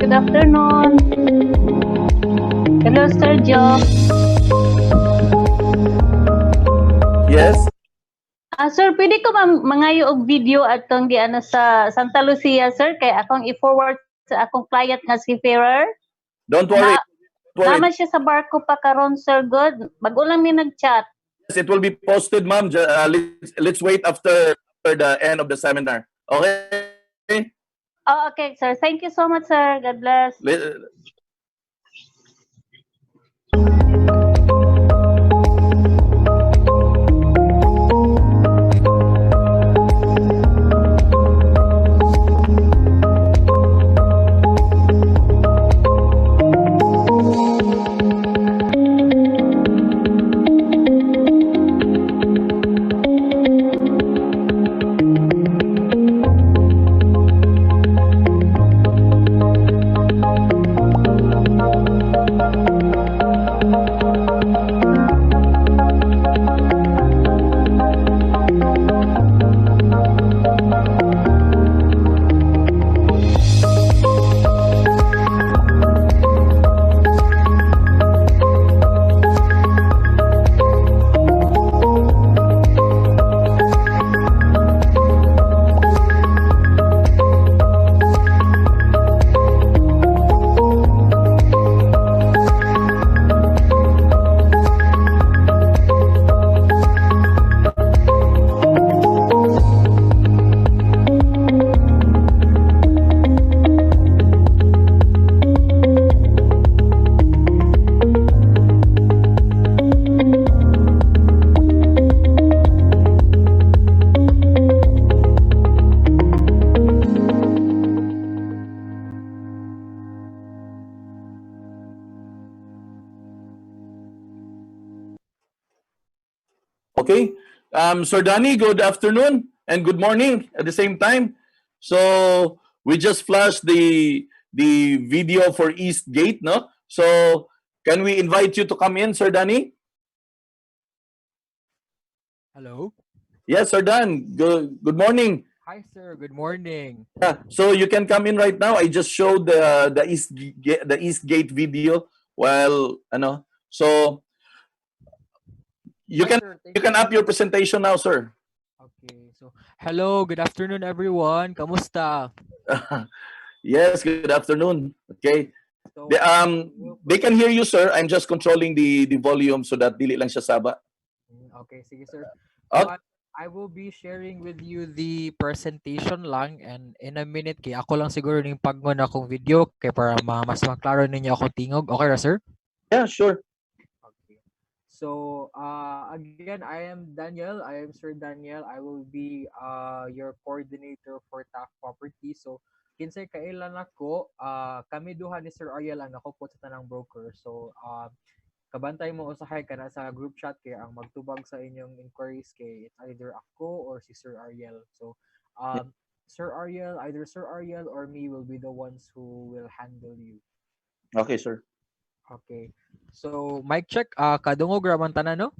Good afternoon. Hello, Sir Joe. Yes. Sir, pwede ko mangayo og video atong di ano sa Santa Lucia, sir, kay akong i-forward sa akong client nga si Ferrer. Don't worry. Na Don't worry. naman siya sa barko pa karon, sir, good. Bago lang mi nag-chat. Yes, it will be posted, ma'am. Let's wait after the end of the seminar. Okay? Oh, okay, sir. Thank you so much, sir. God bless. Okay. Sir Danny, good afternoon and good morning at the same time. So we just flashed the video for East Gate, no? So can we invite you to come in, Sir Danny? Hello. Yes, Sir Dan. Good morning. Hi, sir. Good morning. Yeah, so you can come in right now. I just showed the East Gate video. Well, ano, so you Hi, can sir. Thank you can you. up your presentation now, sir. Okay. So, hello. Good afternoon, everyone. Kamusta? Yes, good afternoon. Okay. So, They, we'll they can proceed. hear you, sir. I'm just controlling the volume so that dili lang siya saba. Okay, sige, sir. So, Okay. I will be sharing with you the presentation lang and in a minute kay ako lang siguro ning paggon akong video kay para mas maklaro ninyo ako tingog. Okay ra, sir? Yeah, sure. Okay. So, again, I am Daniel. I am Sir Daniel. I will be your coordinator for Taft Property. So, kinsay kailan ako, kami duha ni Sir Ariel ang ako po sa tanang broker. So, kabantay mo usahay ka na sa group chat kay ang magtubag sa inyong inquiries kay it's either ako or si Sir Ariel. So, Sir Ariel, either Sir Ariel or me will be the ones who will handle you. Okay, sir. Okay. So, mic check. Kadungog raman tanan, no?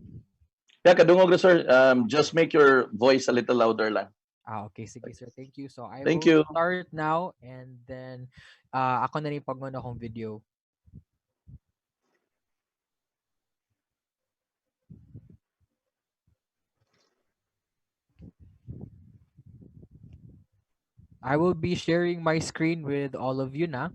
Yeah, kadungog na, sir. Just make your voice a little louder lang. Okay, sige sir. Thank you. So, I Thank will you. start now and then ako na rin pagmuna akong video. I will be sharing my screen with all of you na.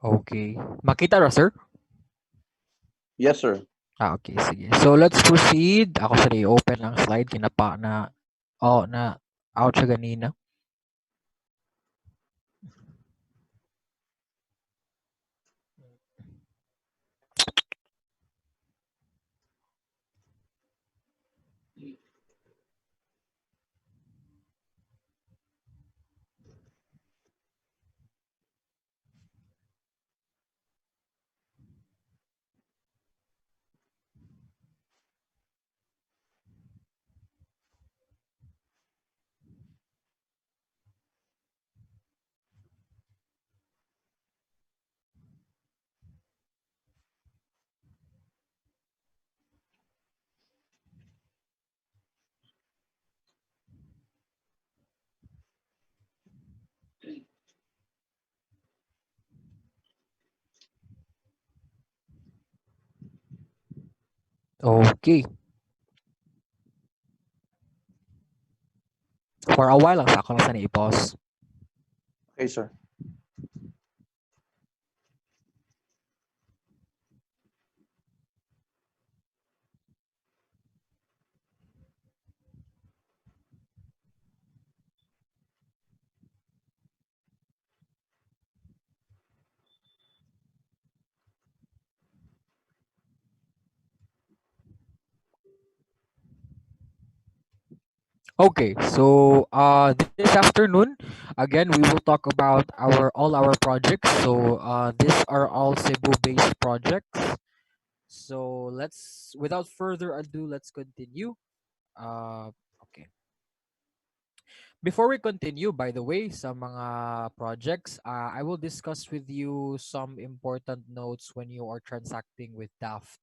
Okay. Makita ra, sir? Yes, sir. Okay, sige. So, let's proceed. Ako sa i-open lang slide. Kinapa na, out siya ganina. Okay. For a while lang sa ako lang sa i-pause. Okay, sir. Okay, so this afternoon, again, we will talk about our all our projects. So these are all Cebu-based projects. So let's, without further ado, let's continue. Okay. Before we continue, by the way, sa mga projects, I will discuss with you some important notes when you are transacting with Taft.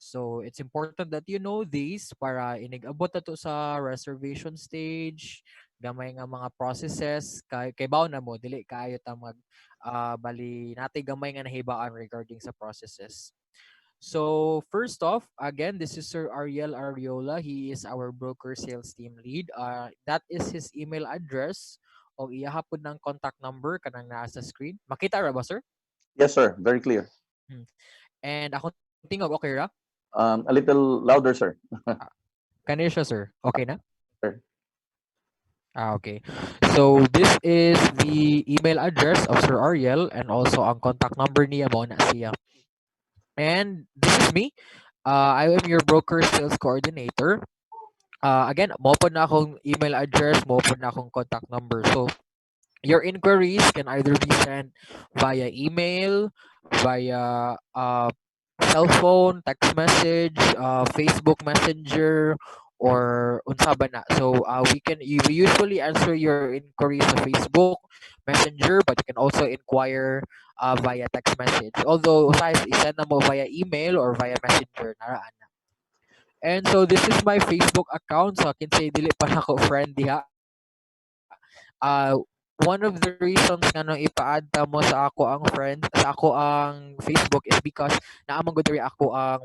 So it's important that you know these para inigabot na to sa reservation stage, gamay nga mga processes, kay bawo na mo, dili kaayo ta mag bali natay gamay nga nahibaan regarding sa processes. So first off, again, this is Sir Ariel Ariola. He is our broker sales team lead. That is his email address o iyahapon ng contact number kanang naa sa screen. Makita ra ba, sir? Yes, sir. Very clear. Hmm. And akong tingog, okay ra? A little louder, sir. Ah, Kanina siya, sir. Okay na? Sir. Okay. So this is the email address of Sir Ariel and also ang contact number niya mo na siya. And this is me. I am your broker sales coordinator. Again, mo po na akong email address, mo po na akong contact number. So, your inquiries can either be sent via email, via cell phone, text message, Facebook Messenger, or unsa ba na. So, we usually answer your inquiries sa Facebook Messenger, but you can also inquire via text message. Although, usahay i-send na mo via email or via Messenger, naraan. And so this is my Facebook account. So I can say dili pa na ako friend diha. One of the reasons nga nung ipa-add ta mo sa ako ang friends, sa ako ang Facebook is because naamang gud diri ako ang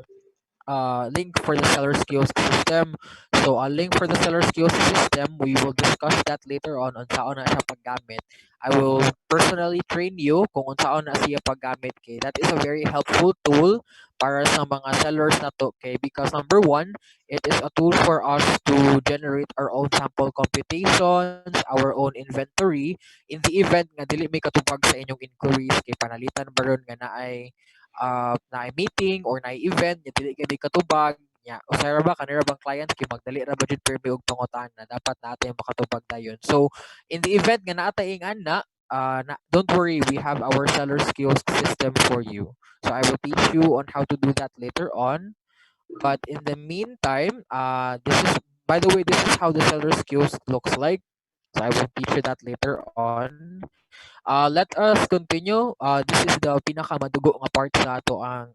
link for the seller skills system. So a link for the seller skills system, we will discuss that later on saan na siya paggamit. I will personally train you kung unsaon na siya paggamit kay. That is a very helpful tool para sa mga sellers na to kay, because number one, it is a tool for us to generate our own sample computations, our own inventory in the event nga dili may katupag sa inyong inquiries kay panalitan baron nga na meeting or na event nya dili kay katubag nya usay ra ba kanira bang clients kay magdali ra ba jud permi og pangutan na dapat natin makatubag dayon. So in the event nga naa tay ana, don't worry, we have our seller skills system for you. So I will teach you on how to do that later on. But in the meantime, this is, by the way, this is how the seller skills looks like. So I will teach you that later on. Let us continue. This is the pinakamadugo nga part sa ato ang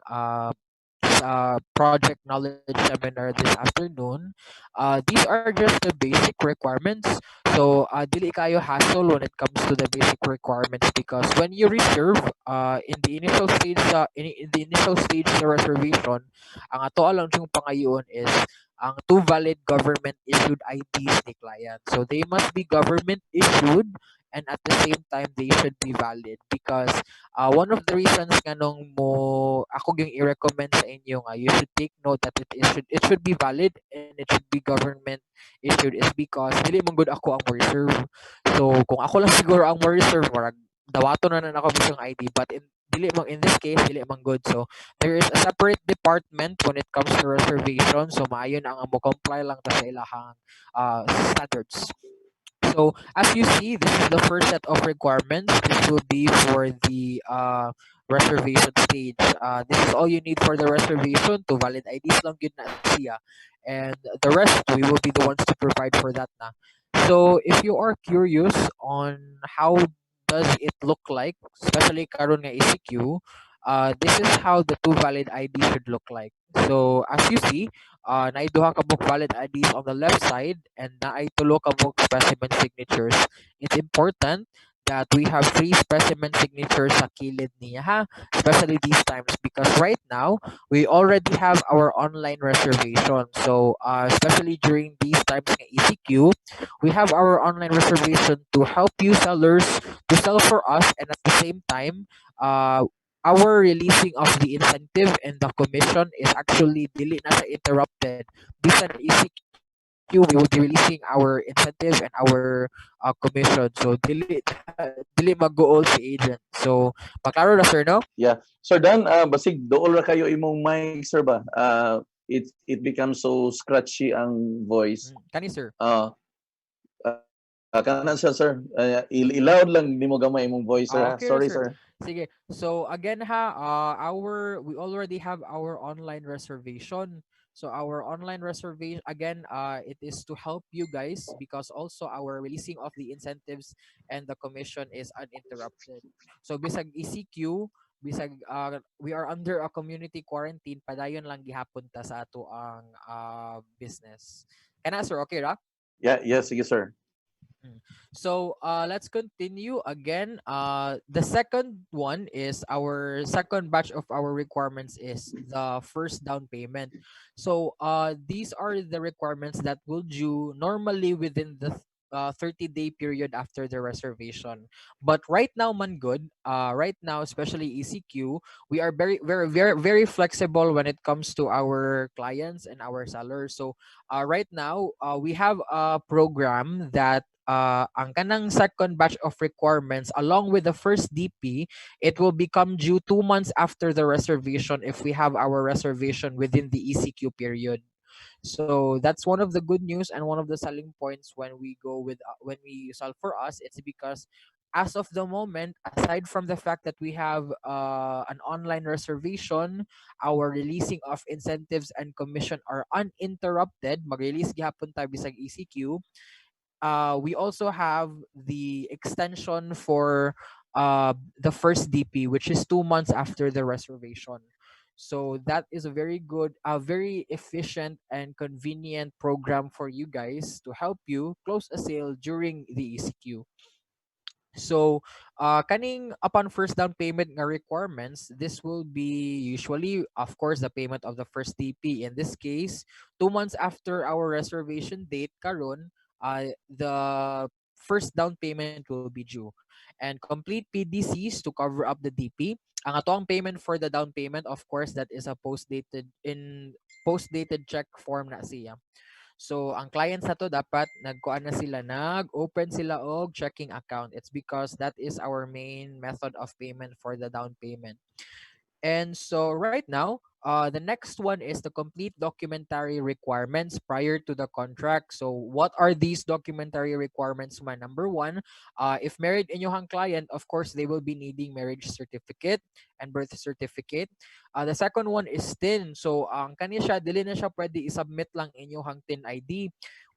sa project knowledge seminar this afternoon. These are just the basic requirements. So dili kayo hassle when it comes to the basic requirements, because when you reserve in the initial stage in the initial stage sa reservation, ang ato lang yung pangayoon is ang two valid government issued IDs ni client. So they must be government issued, and at the same time they should be valid, because one of the reasons nga nung mo ako yung i-recommend sa inyo nga you should take note that it should be valid and it should be government issued is because dili man gud ako ang mo reserve. So kung ako lang siguro ang mo reserve, marag dawato na ako bisang ID, but in this case dili man good. So there is a separate department when it comes to reservation, so maayo na ang mo comply lang ta sa ilahang standards. So as you see, this is the first set of requirements. This will be for the reservation stage. This is all you need for the reservation. To valid IDs lang yun na siya. And the rest, we will be the ones to provide for that na. So if you are curious on how does it look like, especially karon nga ECQ, this is how the two valid IDs should look like. So as you see, naay duha ka book valid IDs on the left side and naay tulo ka book specimen signatures. It's important that we have three specimen signatures sa kilid niya ha, especially these times because right now we already have our online reservation. So especially during these times ng ECQ, we have our online reservation to help you sellers to sell for us, and at the same time our releasing of the incentive and the commission is actually dili na sa interrupted. Bisan ECQ, we will be releasing our incentive and our commission. So dili mag-goal si agent. So maklaro na sir, no? Yeah. Sir Dan, basig dool ra kayo imong mic sir ba? It becomes so scratchy ang voice. Kani sir. Kanan siya sir. I-loud lang nimo gamay imong voice sir. Okay, Sorry sir. sir. Sige. So again ha, we already have our online reservation. So our online reservation again, it is to help you guys because also our releasing of the incentives and the commission is uninterrupted. So bisag ECQ, bisag we are under a community quarantine, padayon lang gihapon ta sa ato ang business. Kana sir, okay ra? Yeah, yes, sige sir. Mm. So let's continue again. The second one is our second batch of our requirements is the first down payment. So these are the requirements that will due normally within the 30-day period after the reservation. But right now, man good. Right now, especially ECQ, we are very flexible when it comes to our clients and our sellers. So right now, we have a program that ang kanang second batch of requirements along with the first DP, it will become due 2 months after the reservation if we have our reservation within the ECQ period. So that's one of the good news and one of the selling points when we go with when we sell for us. It's because as of the moment, aside from the fact that we have an online reservation, our releasing of incentives and commission are uninterrupted. Mag-release gihapon tayo bisag ECQ. We also have the extension for the first DP, which is 2 months after the reservation. So that is a very good, a very efficient and convenient program for you guys to help you close a sale during the ECQ. So, kaning upon first down payment nga requirements, this will be usually, of course, the payment of the first TP. In this case, 2 months after our reservation date, karon, the first down payment will be due, and complete PDCs to cover up the DP. Ang atong payment for the down payment, of course, that is a post-dated check form na siya. So, ang clients na to dapat nagkuan na sila, nag-open sila og checking account. It's because that is our main method of payment for the down payment. And so right now, the next one is the complete documentary requirements prior to the contract. So what are these documentary requirements? Man, number one, if married inyong client, of course, they will be needing marriage certificate and birth certificate. The second one is TIN. So ang kani siya, dili na siya pwede isubmit lang inyong TIN ID.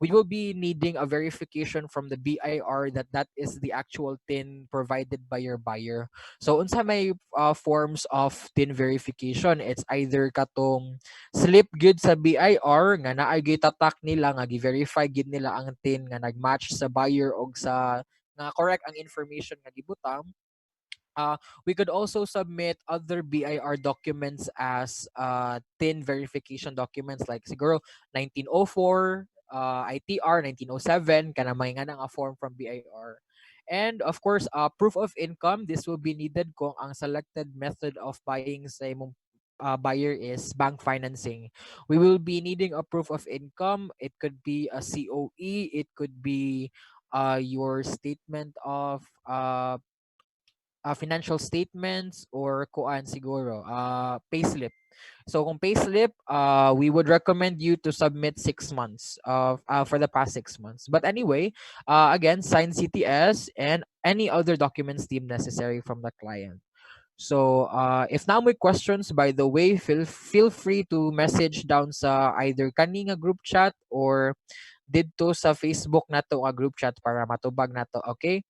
We will be needing a verification from the BIR that that is the actual TIN provided by your buyer. So unsa may forms of TIN verification, it's either katong slip good sa BIR nga naay gitatak nila nga gi-verify gid nila ang TIN nga nagmatch sa buyer og sa nga correct ang information nga gibutang. We could also submit other BIR documents as TIN verification documents like siguro 1904, ITR 1907 kana may nga nga form from BIR. And of course, proof of income, this will be needed kung ang selected method of buying sa imong buyer is bank financing. We will be needing a proof of income. It could be a COE, it could be your statement of financial statements or kuan siguro payslip. So kung payslip, we would recommend you to submit 6 months of for the past 6 months. But anyway, again, sign CTS and any other documents deemed necessary from the client. So if now may questions, by the way, feel free to message down sa either kani nga group chat or didto sa Facebook nato nga group chat para matubag nato, okay?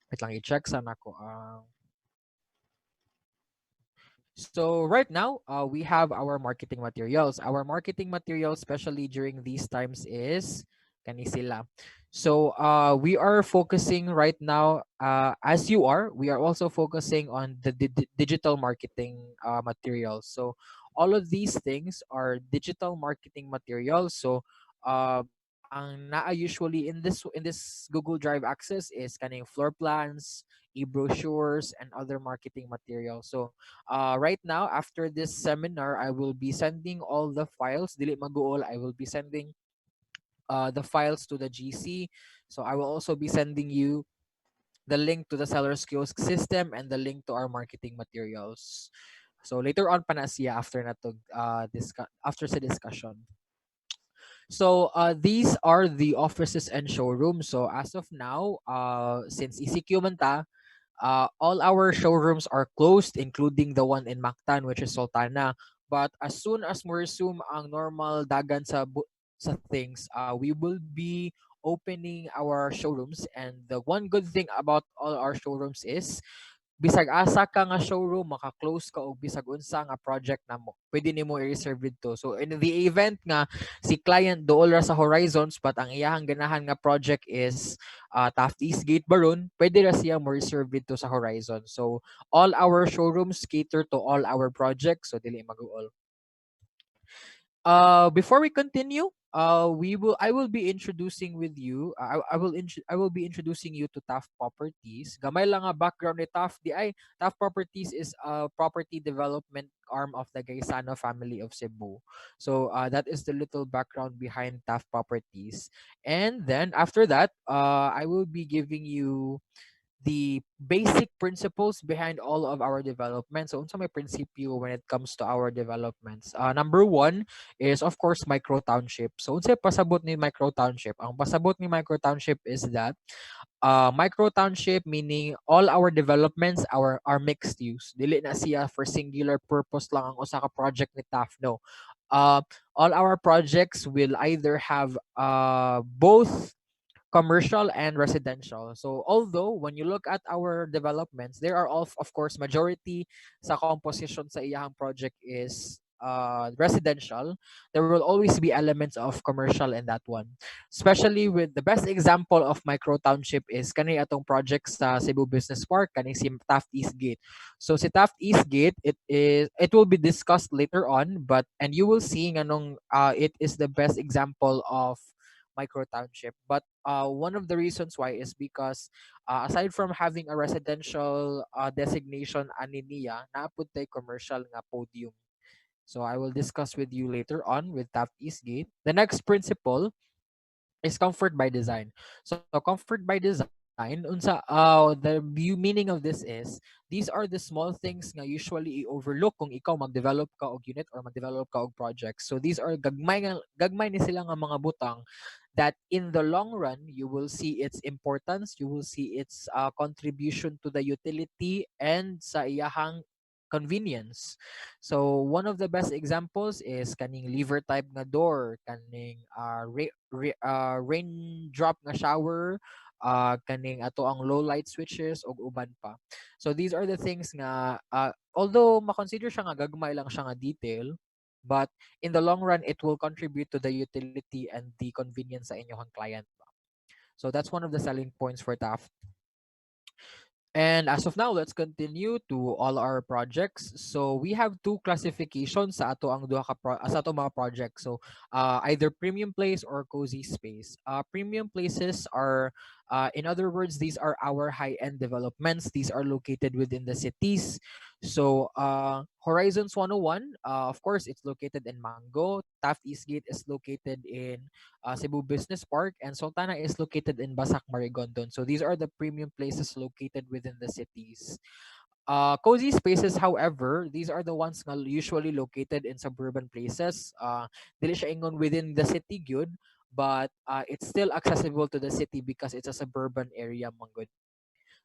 Wait lang, i-check sa nako. So right now, we have our marketing materials. Our marketing materials, especially during these times, is Kani sila. So we are focusing right now, as you are, we are also focusing on the digital marketing materials. So all of these things are digital marketing materials. So ang naa usually in this Google Drive access is kaning floor plans, e-brochures, and other marketing materials. So right now, after this seminar, I will be sending all the files. Dili maguol, I will be sending the files to the GC. So I will also be sending you the link to the seller's kiosk system and the link to our marketing materials. So later on pa na siya after na to after sa discussion. So these are the offices and showrooms. So as of now, since ECQ man ta, all our showrooms are closed, including the one in Mactan, which is Sultana. But as soon as we resume ang normal dagan sa things, we will be opening our showrooms. And the one good thing about all our showrooms is bisag asa ka nga showroom maka-close ka og bisag unsa nga project namo pwede nimo i-reserve dito. So in the event nga si client dool ra sa Horizons but ang iyahang ganahan nga project is Taft East Gate Baron, pwede ra siya mo reserve dito sa Horizon. So all our showrooms cater to all our projects, so dili maguol. Before we continue, I will be introducing with you. I will be introducing you to Taft Properties. Gamay lang nga background ni Taft. Taft Properties is a property development arm of the Gaisano family of Cebu. So that is the little background behind Taft Properties. And then after that, I will be giving you the basic principles behind all of our developments. So, unsa may prinsipyo when it comes to our developments? Number one is, of course, micro township. So, unsa pasabot ni micro township? Ang pasabot ni micro township is that micro township meaning all our developments are mixed use. Dili na siya for singular purpose lang ang usa ka project ni Taft. No. Uh, all our projects will either have both commercial and residential. So although when you look at our developments, there are all of course majority sa composition sa iyang project is residential, there will always be elements of commercial in that one. Especially with the best example of micro township is kani atong project sa Cebu Business Park, kani si Taft East Gate. So si Taft East Gate, it will be discussed later on, but and you will see nganong it is the best example of micro township. But one of the reasons why is because aside from having a residential designation ani niya, naapud tay commercial nga podium. So I will discuss with you later on with Taft East Gate. The next principle is comfort by design. So comfort by design, unsa meaning of this is these are the small things nga usually i-overlook kung ikaw mag-develop ka og unit or mag-develop ka og project. So these are gagmay ni sila nga mga butang that in the long run you will see its importance, you will see its contribution to the utility and sa iyahang convenience. So one of the best examples is kaning lever type nga door, kaning raindrop nga shower, kaning ato ang low light switches ug uban pa. So these are the things nga although makonsider siya nga gagmay lang siya nga detail, but in the long run it will contribute to the utility and the convenience sa inyong client ba. So that's one of the selling points for Taft. And as of now, let's continue to all our projects. So we have two classifications sa ato ang sa ato mga projects. So either premium place or cozy space. Premium places are in other words, these are our high-end developments. These are located within the cities. So Horizons 101, of course, it's located in Mango. Taft Eastgate is located in Cebu Business Park, and Sultana is located in Basak, Marigondon. So these are the premium places located within the cities. Cozy spaces, however, these are the ones nga usually located in suburban places. Dili siya ingon within the city gyud, but it's still accessible to the city because it's a suburban area manggod.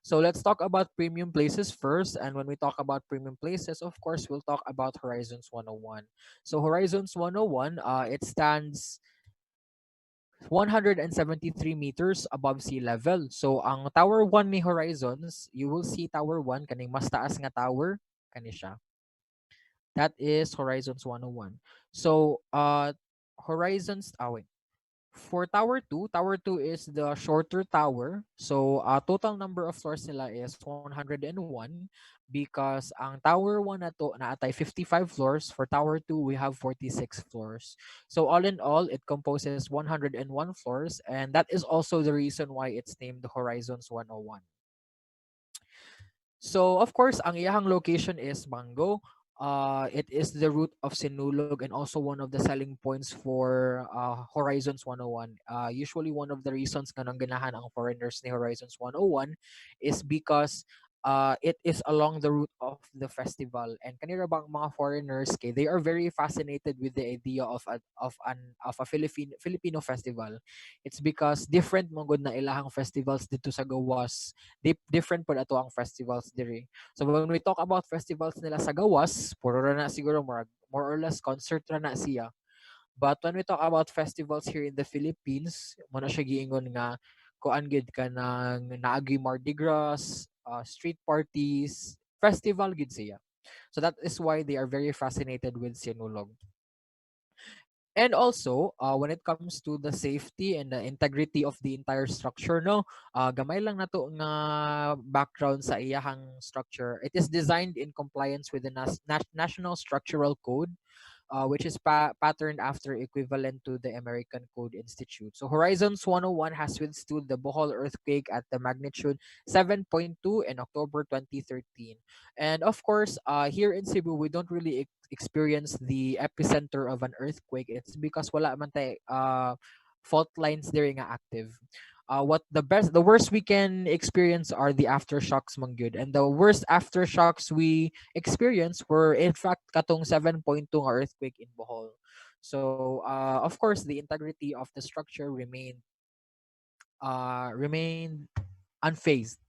So let's talk about premium places first. And when we talk about premium places, of course, we'll talk about Horizons 101. So Horizons 101, it stands 173 meters above sea level. So ang Tower 1 ni Horizons, you will see Tower 1 kaning mas taas nga tower kani siya. That is Horizons 101. So Horizons wait. For Tower 2 is the shorter tower. So, total number of floors nila is 101 because ang Tower 1 na to naatay 55 floors. For Tower 2, we have 46 floors. So, all in all, it composes 101 floors, and that is also the reason why it's named Horizons 101. So of course, ang iyahang location is Mango. It is the route of Sinulog and also one of the selling points for Horizons 101. Usually one of the reasons nga nang ganahan ang foreigners ni Horizons 101 is because it is along the route of the festival, and kanira bang mga foreigners kay they are very fascinated with the idea of a Filipino festival. It's because different mo gud na ilahang festivals dito sa gawas, different po ato ang festivals diri. So when we talk about festivals nila sa gawas, puro ra na siguro more or less concert ra na siya. But when we talk about festivals here in the Philippines, mo na siya giingon nga kuan gid ka ng naagi Mardi Gras, street parties, festival gid siya. So that is why they are very fascinated with Sinulog. And also, when it comes to the safety and the integrity of the entire structure, no, gamay lang na to nga background sa iyahang structure. It is designed in compliance with the National Structural Code, which is patterned after equivalent to the American Code Institute. So Horizons 101 has withstood the Bohol earthquake at the magnitude 7.2 in October 2013. And of course, here in Cebu, we don't really experience the epicenter of an earthquake. It's because wala man tay fault lines there nga active. The worst we can experience are the aftershocks man good, and the worst aftershocks we experienced were in fact katong 7.2 nga earthquake in Bohol. So of course the integrity of the structure remained unfazed.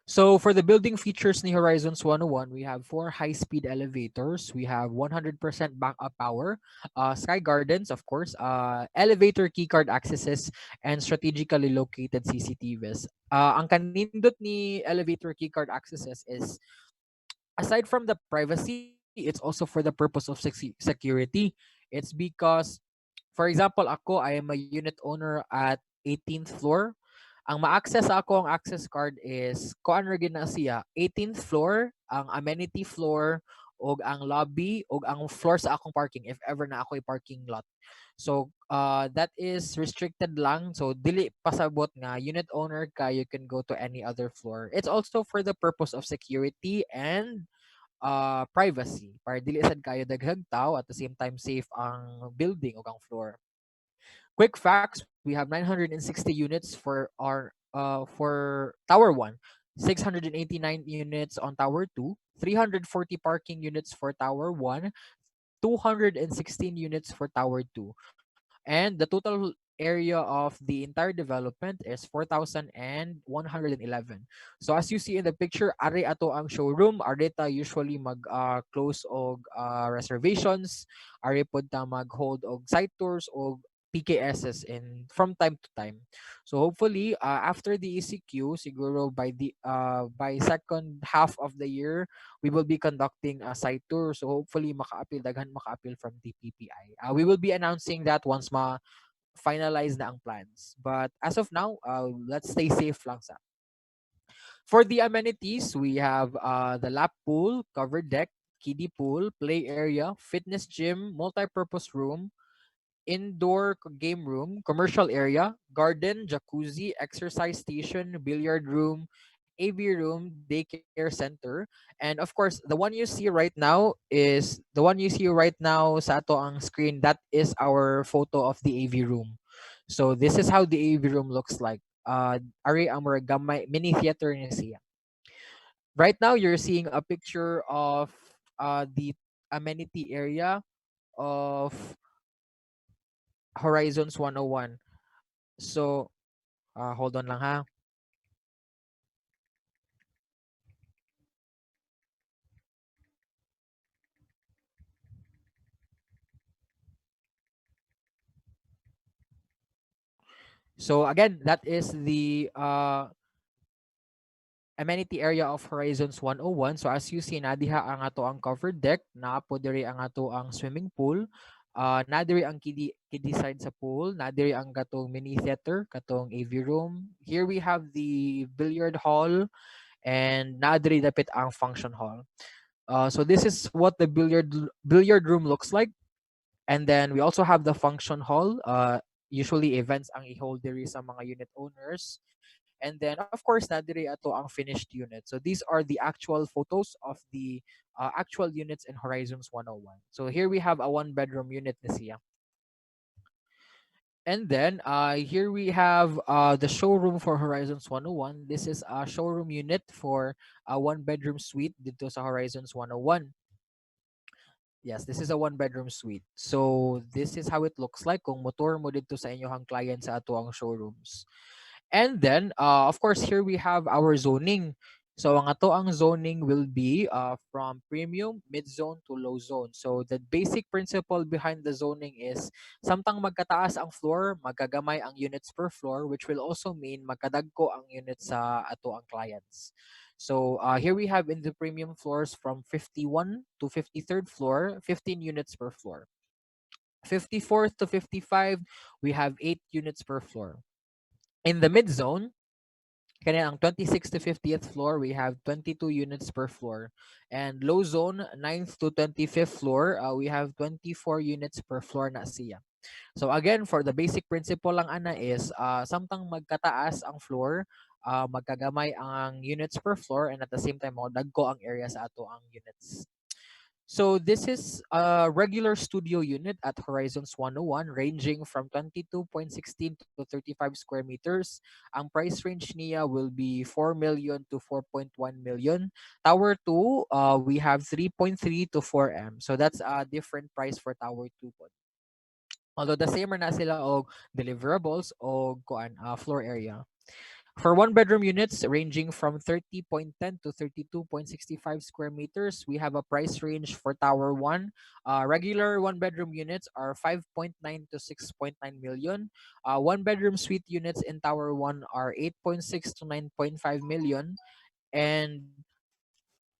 So for the building features ni Horizons 101, we have four high-speed elevators. We have 100% backup power, sky gardens, of course, elevator keycard accesses, and strategically located CCTVs. Ang kanindot ni elevator keycard accesses is, aside from the privacy, it's also for the purpose of security. It's because, for example, ako, I am a unit owner at 18th floor. Ang ma-access ako, ang access card is kuan ra gyud na siya 18th floor, ang amenity floor, og ang lobby, og ang floor sa akong parking if ever na ako parking lot. So that is restricted lang, so dili pasabot nga unit owner ka, you can go to any other floor. It's also for the purpose of security and privacy, para dili sad kayo daghang tao, at the same time safe ang building o ang floor. Quick facts: we have 960 units for Tower 1, 689 units on Tower 2, 340 parking units for Tower 1, 216 units for Tower 2. And the total area of the entire development is 4,111. So as you see in the picture, ari ato ang showroom. Ari ta usually mag close og reservations. Ari pod ta mag hold og site tours og PKSs in from time to time. So hopefully after the ECQ, siguro by second half of the year, we will be conducting a site tour. So hopefully daghan maka-appeal from DPPI. We will be announcing that once finalize na ang plans. But as of now, let's stay safe lang sa. For the amenities, we have the lap pool, covered deck, kiddie pool, play area, fitness gym, multi-purpose room, indoor game room, commercial area, garden, jacuzzi, exercise station, billiard room, AV room, daycare center, and of course, the one you see right now is the one you see right now sa ato ang screen. That is our photo of the AV room. So this is how the AV room looks like. Ari ang mga gamay mini theater niya siya. Right now, you're seeing a picture of the amenity area of Horizons 101. So, hold on lang ha. So again, that is the amenity area of Horizons 101. So as you see, nadiha ang ato ang covered deck, naa po diri ang ato ang swimming pool. Nadiri ang kiddie side sa pool, nadiri ang katong mini theater, katong AV room. Here we have the billiard hall, and nadiri dapit ang function hall. So this is what the billiard room looks like. And then we also have the function hall. Usually events ang i-hold diri sa mga unit owners. And then of course nadiri ato ang finished unit. So these are the actual photos of the actual units in Horizons 101. So here we have a one bedroom unit ni siya. And then here we have the showroom for Horizons 101. This is a showroom unit for a one bedroom suite dito sa Horizons 101. Yes, this is a one bedroom suite. So this is how it looks like kung motor mo dito sa inyong client sa ato ang showrooms. And then of course here we have our zoning. So ang ato ang zoning will be from premium, mid zone to low zone. So the basic principle behind the zoning is samtang magkataas ang floor, magagamay ang units per floor, which will also mean magkadagko ang units sa ato ang clients. So here we have in the premium floors from 51 to 53rd floor, 15 units per floor. 54th to 55, we have 8 units per floor. In the mid zone, kaya ang 26th to 50th floor, we have 22 units per floor. And low zone, 9th to 25th floor, we have 24 units per floor na siya. So again, for the basic principle lang ana is samtang magkataas ang floor, magkagamay ang units per floor, and at the same time dagko ang area sa ato ang units. So this is a regular studio unit at Horizons 101 ranging from 22.16 to 35 square meters. Ang price range niya will be 4 million to 4.1 million. Tower 2, we have 3.3 to 4M. So that's a different price for Tower 2 po. Although the same na sila og deliverables o floor area. For one bedroom units ranging from 30.10 to 32.65 square meters, we have a price range for Tower 1. Regular one bedroom units are 5.9 to 6.9 million. One bedroom suite units in Tower 1 are 8.6 to 9.5 million. And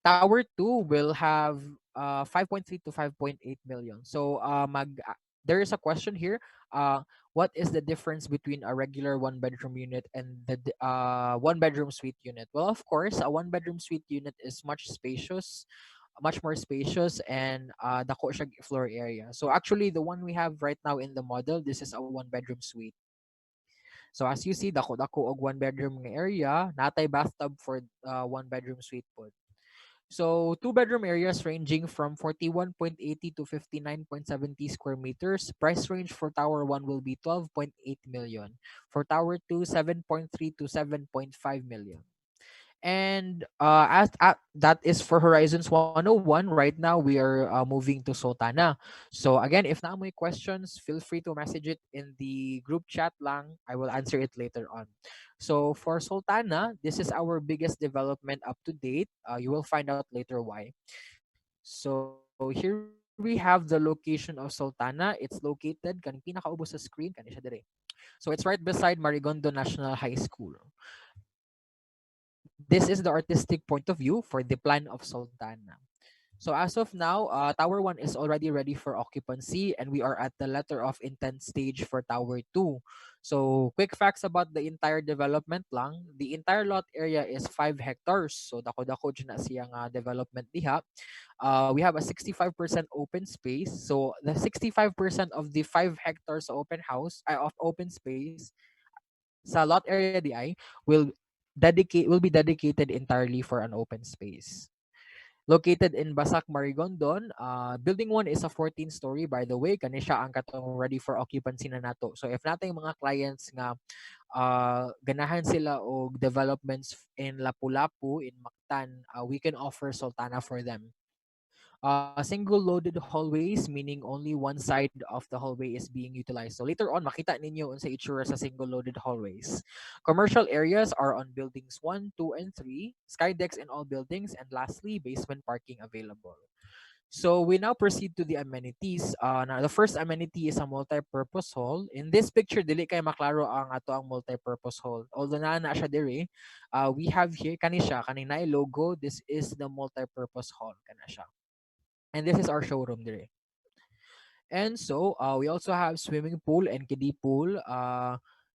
Tower 2 will have 5.3 to 5.8 million. So there is a question here. What is the difference between a regular one bedroom unit and the one bedroom suite unit? Well, of course, a one bedroom suite unit is much more spacious, and dako siya floor area. So actually, the one we have right now in the model, this is a one bedroom suite. So as you see, dako og one bedroom nga area, natay bathtub for one bedroom suite pod. So two bedroom areas ranging from 41.80 to 59.70 square meters. Price range for Tower 1 will be 12.8 million. For Tower 2, 7.3 to 7.5 million. And that is for Horizons 101. Right now, we are moving to Sultana. So again, if na may questions, feel free to message it in the group chat lang. I will answer it later on. So for Sultana, this is our biggest development up to date. You will find out later why. So here we have the location of Sultana. It's located, kaning pinakaubos sa screen, kani siya dire. So it's right beside Marigondo National High School. This is the artistic point of view for the plan of Sultana. So as of now, Tower 1 is already ready for occupancy, and we are at the letter of intent stage for Tower 2. So quick facts about the entire development lang. The entire lot area is 5 hectares. So dako-dako dyan na siyang development diha. We have a 65% open space. So the 65% of the 5 hectares of open space sa lot area di ay will be dedicated entirely for an open space. Located in Basak, Marigondon, building 1 is a 14-story, by the way. Kani siya ang katong ready for occupancy na nato. So if natin mga clients nga ganahan sila og developments in Lapu-Lapu, in Mactan, we can offer Sultana for them. Single loaded hallways, meaning only one side of the hallway is being utilized. So later on, makita ninyo unsa itsura sa single loaded hallways. Commercial areas are on buildings 1, 2, and 3, sky decks in all buildings, and lastly, basement parking available. So we now proceed to the amenities. Now the first amenity is a multi-purpose hall. In this picture, dili kay maklaro ang ato ang multi-purpose hall. Although na siya dire, we have here kani siya, kaning naay logo. This is the multi-purpose hall kana siya. And this is our showroom dire. And so we also have swimming pool and kiddie pool,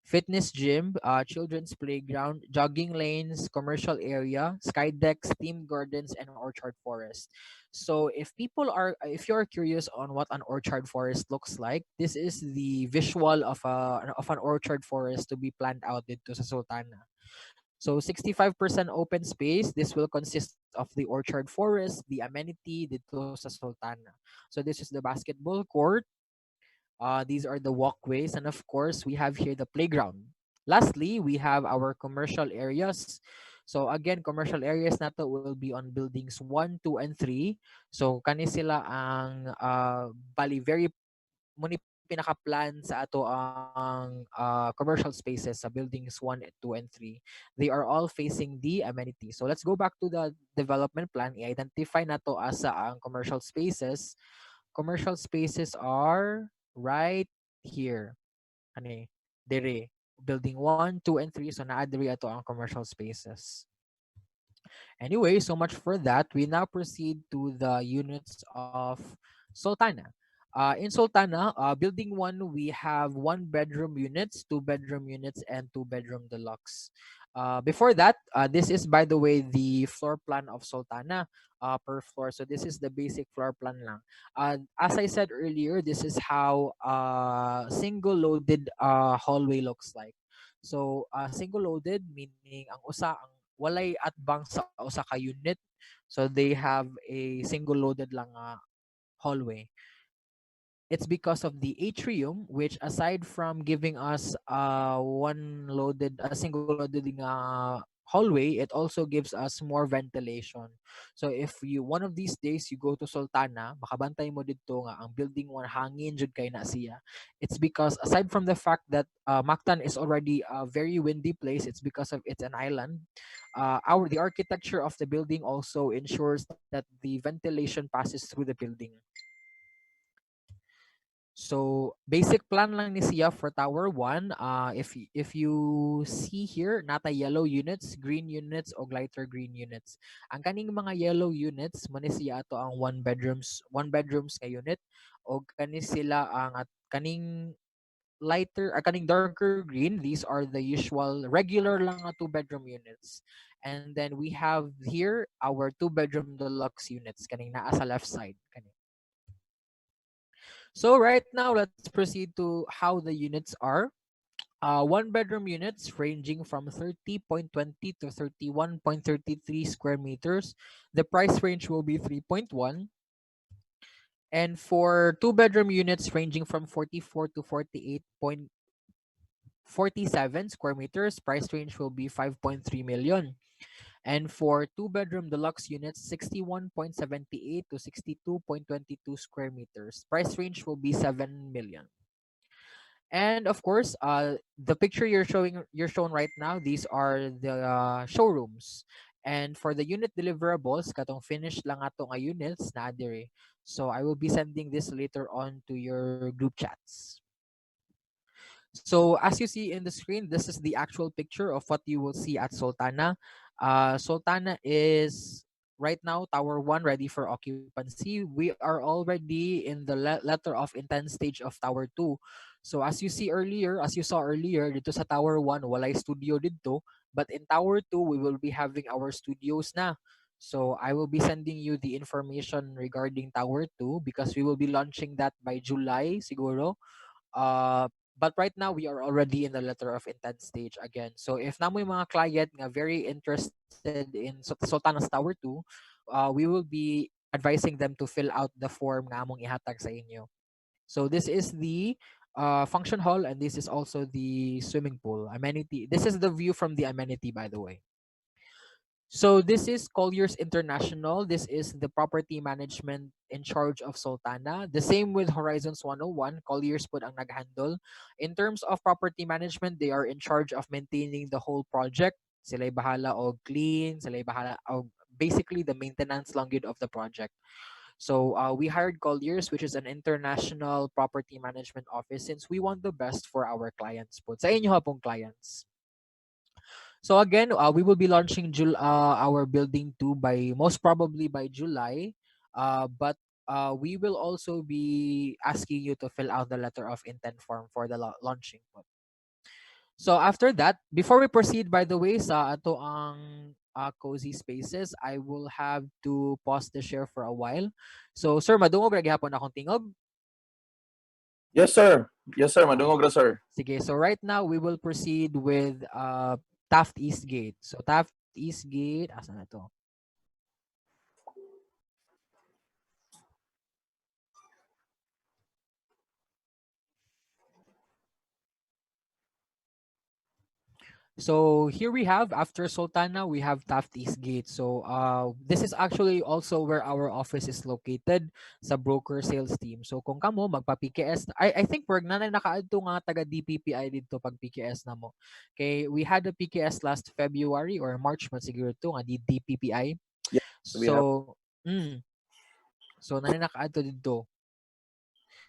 fitness gym, children's playground, jogging lanes, commercial area, sky decks, themed gardens, and orchard forest. So if you're curious on what an orchard forest looks like, this is the visual of an orchard forest to be planned out dito sa Sultana. So 65% open space. This will consist of the orchard forest, the amenity dito sa Sultana. So this is the basketball court. These are the walkways, and of course, we have here the playground. Lastly, we have our commercial areas. So again, commercial areas nato will be on buildings 1, 2, and 3. So kani sila ang bali very muni pinaka-plan sa ato ang commercial spaces sa buildings 1, 2, and 3. They are all facing the amenities. So let's go back to the development plan. I-identify nato asa ang commercial spaces. Commercial spaces are right here. Ani, dire. Building 1, 2, and 3. So naa diri ato ang commercial spaces. Anyway, so much for that. We now proceed to the units of Sultana. In Sultana, building 1, we have 1 bedroom units, 2 bedroom units, and 2 bedroom deluxe. Before that, this is, by the way, the floor plan of Sultana per floor. So this is the basic floor plan lang. As I said earlier, this is how single loaded hallway looks like. So single loaded meaning ang usa ang walay atbang sa usa ka unit. So they have a single loaded lang hallway. It's because of the atrium, which aside from giving us a single loaded hallway, it also gives us more ventilation. So if you one of these days you go to Sultana, makabantay mo dito nga ang building 1 hangin jud kay na siya. It's because aside from the fact that Mactan is already a very windy place, it's because of it's an island. The architecture of the building also ensures that the ventilation passes through the building. So basic plan lang ni siya for Tower 1. If you see here, nata yellow units, green units, o lighter green units. Ang kaning mga yellow units, mo ni siya ato ang one bedrooms nga unit, o kani sila ang at kaning kaning darker green, these are the usual regular lang nga 2 bedroom units. And then we have here our 2 bedroom deluxe units kaning naa sa left side kani. So right now, let's proceed to how the units are. 1 bedroom units ranging from 30.20 to 31.33 square meters. The price range will be 3.1. And for 2 bedroom units ranging from 44 to 48.47 square meters, price range will be 5.3 million. And for 2 bedroom deluxe units, 61.78 to 62.22 square meters, price range will be 7 million. And of course, the picture you're shown right now, these are the showrooms. And for the unit deliverables, katong finished lang ato nga units na adire. So I will be sending this later on to your group chats. So as you see in the screen, this is the actual picture of what you will see at Sultana. Sultana is right now Tower 1 ready for occupancy. We are already in the letter of intent stage of Tower 2. So as you saw earlier, dito sa Tower 1, walay studio dito. But in Tower 2, we will be having our studios na. So I will be sending you the information regarding Tower 2 because we will be launching that by July siguro. But right now we are already in the letter of intent stage again. So if namoy mga client nga very interested in Sultana's Tower 2, we will be advising them to fill out the form nga among ihatag sa inyo. So this is the function hall, and this is also the swimming pool amenity. This is the view from the amenity, by the way. So this is Colliers International. This is the property management in charge of Sultana. The same with Horizons 101. Colliers put ang naghandle. In terms of property management, they are in charge of maintaining the whole project. Sila'y bahala og clean, sila'y bahala og basically the maintenance lang gid of the project. So we hired Colliers, which is an international property management office, since we want the best for our clients po. Sa inyo ha pong clients. So again, we will be launching our building 2 by most probably by July. But we will also be asking you to fill out the letter of intent form for the launching po. So after that, before we proceed, by the way, sa ato ang cozy spaces, I will have to pause the share for a while. So sir, madungog ra gihapon akong tingog. Yes, sir. Yes, sir. Okay. Madungog ra, sir. Sige, so right now we will proceed with Taft East Gate. So Taft East Gate, asa na to? So here we have, after Sultana, we have Taft East Gate. So this is actually also where our office is located sa broker sales team. So kung kamo magpa-PKS, I think we're na nakaadto nga taga DPPI dito pag PKS na mo. Okay, we had a PKS last February or March man siguro to nga di DPPI. Yes, we have. So so na nakaadto dito.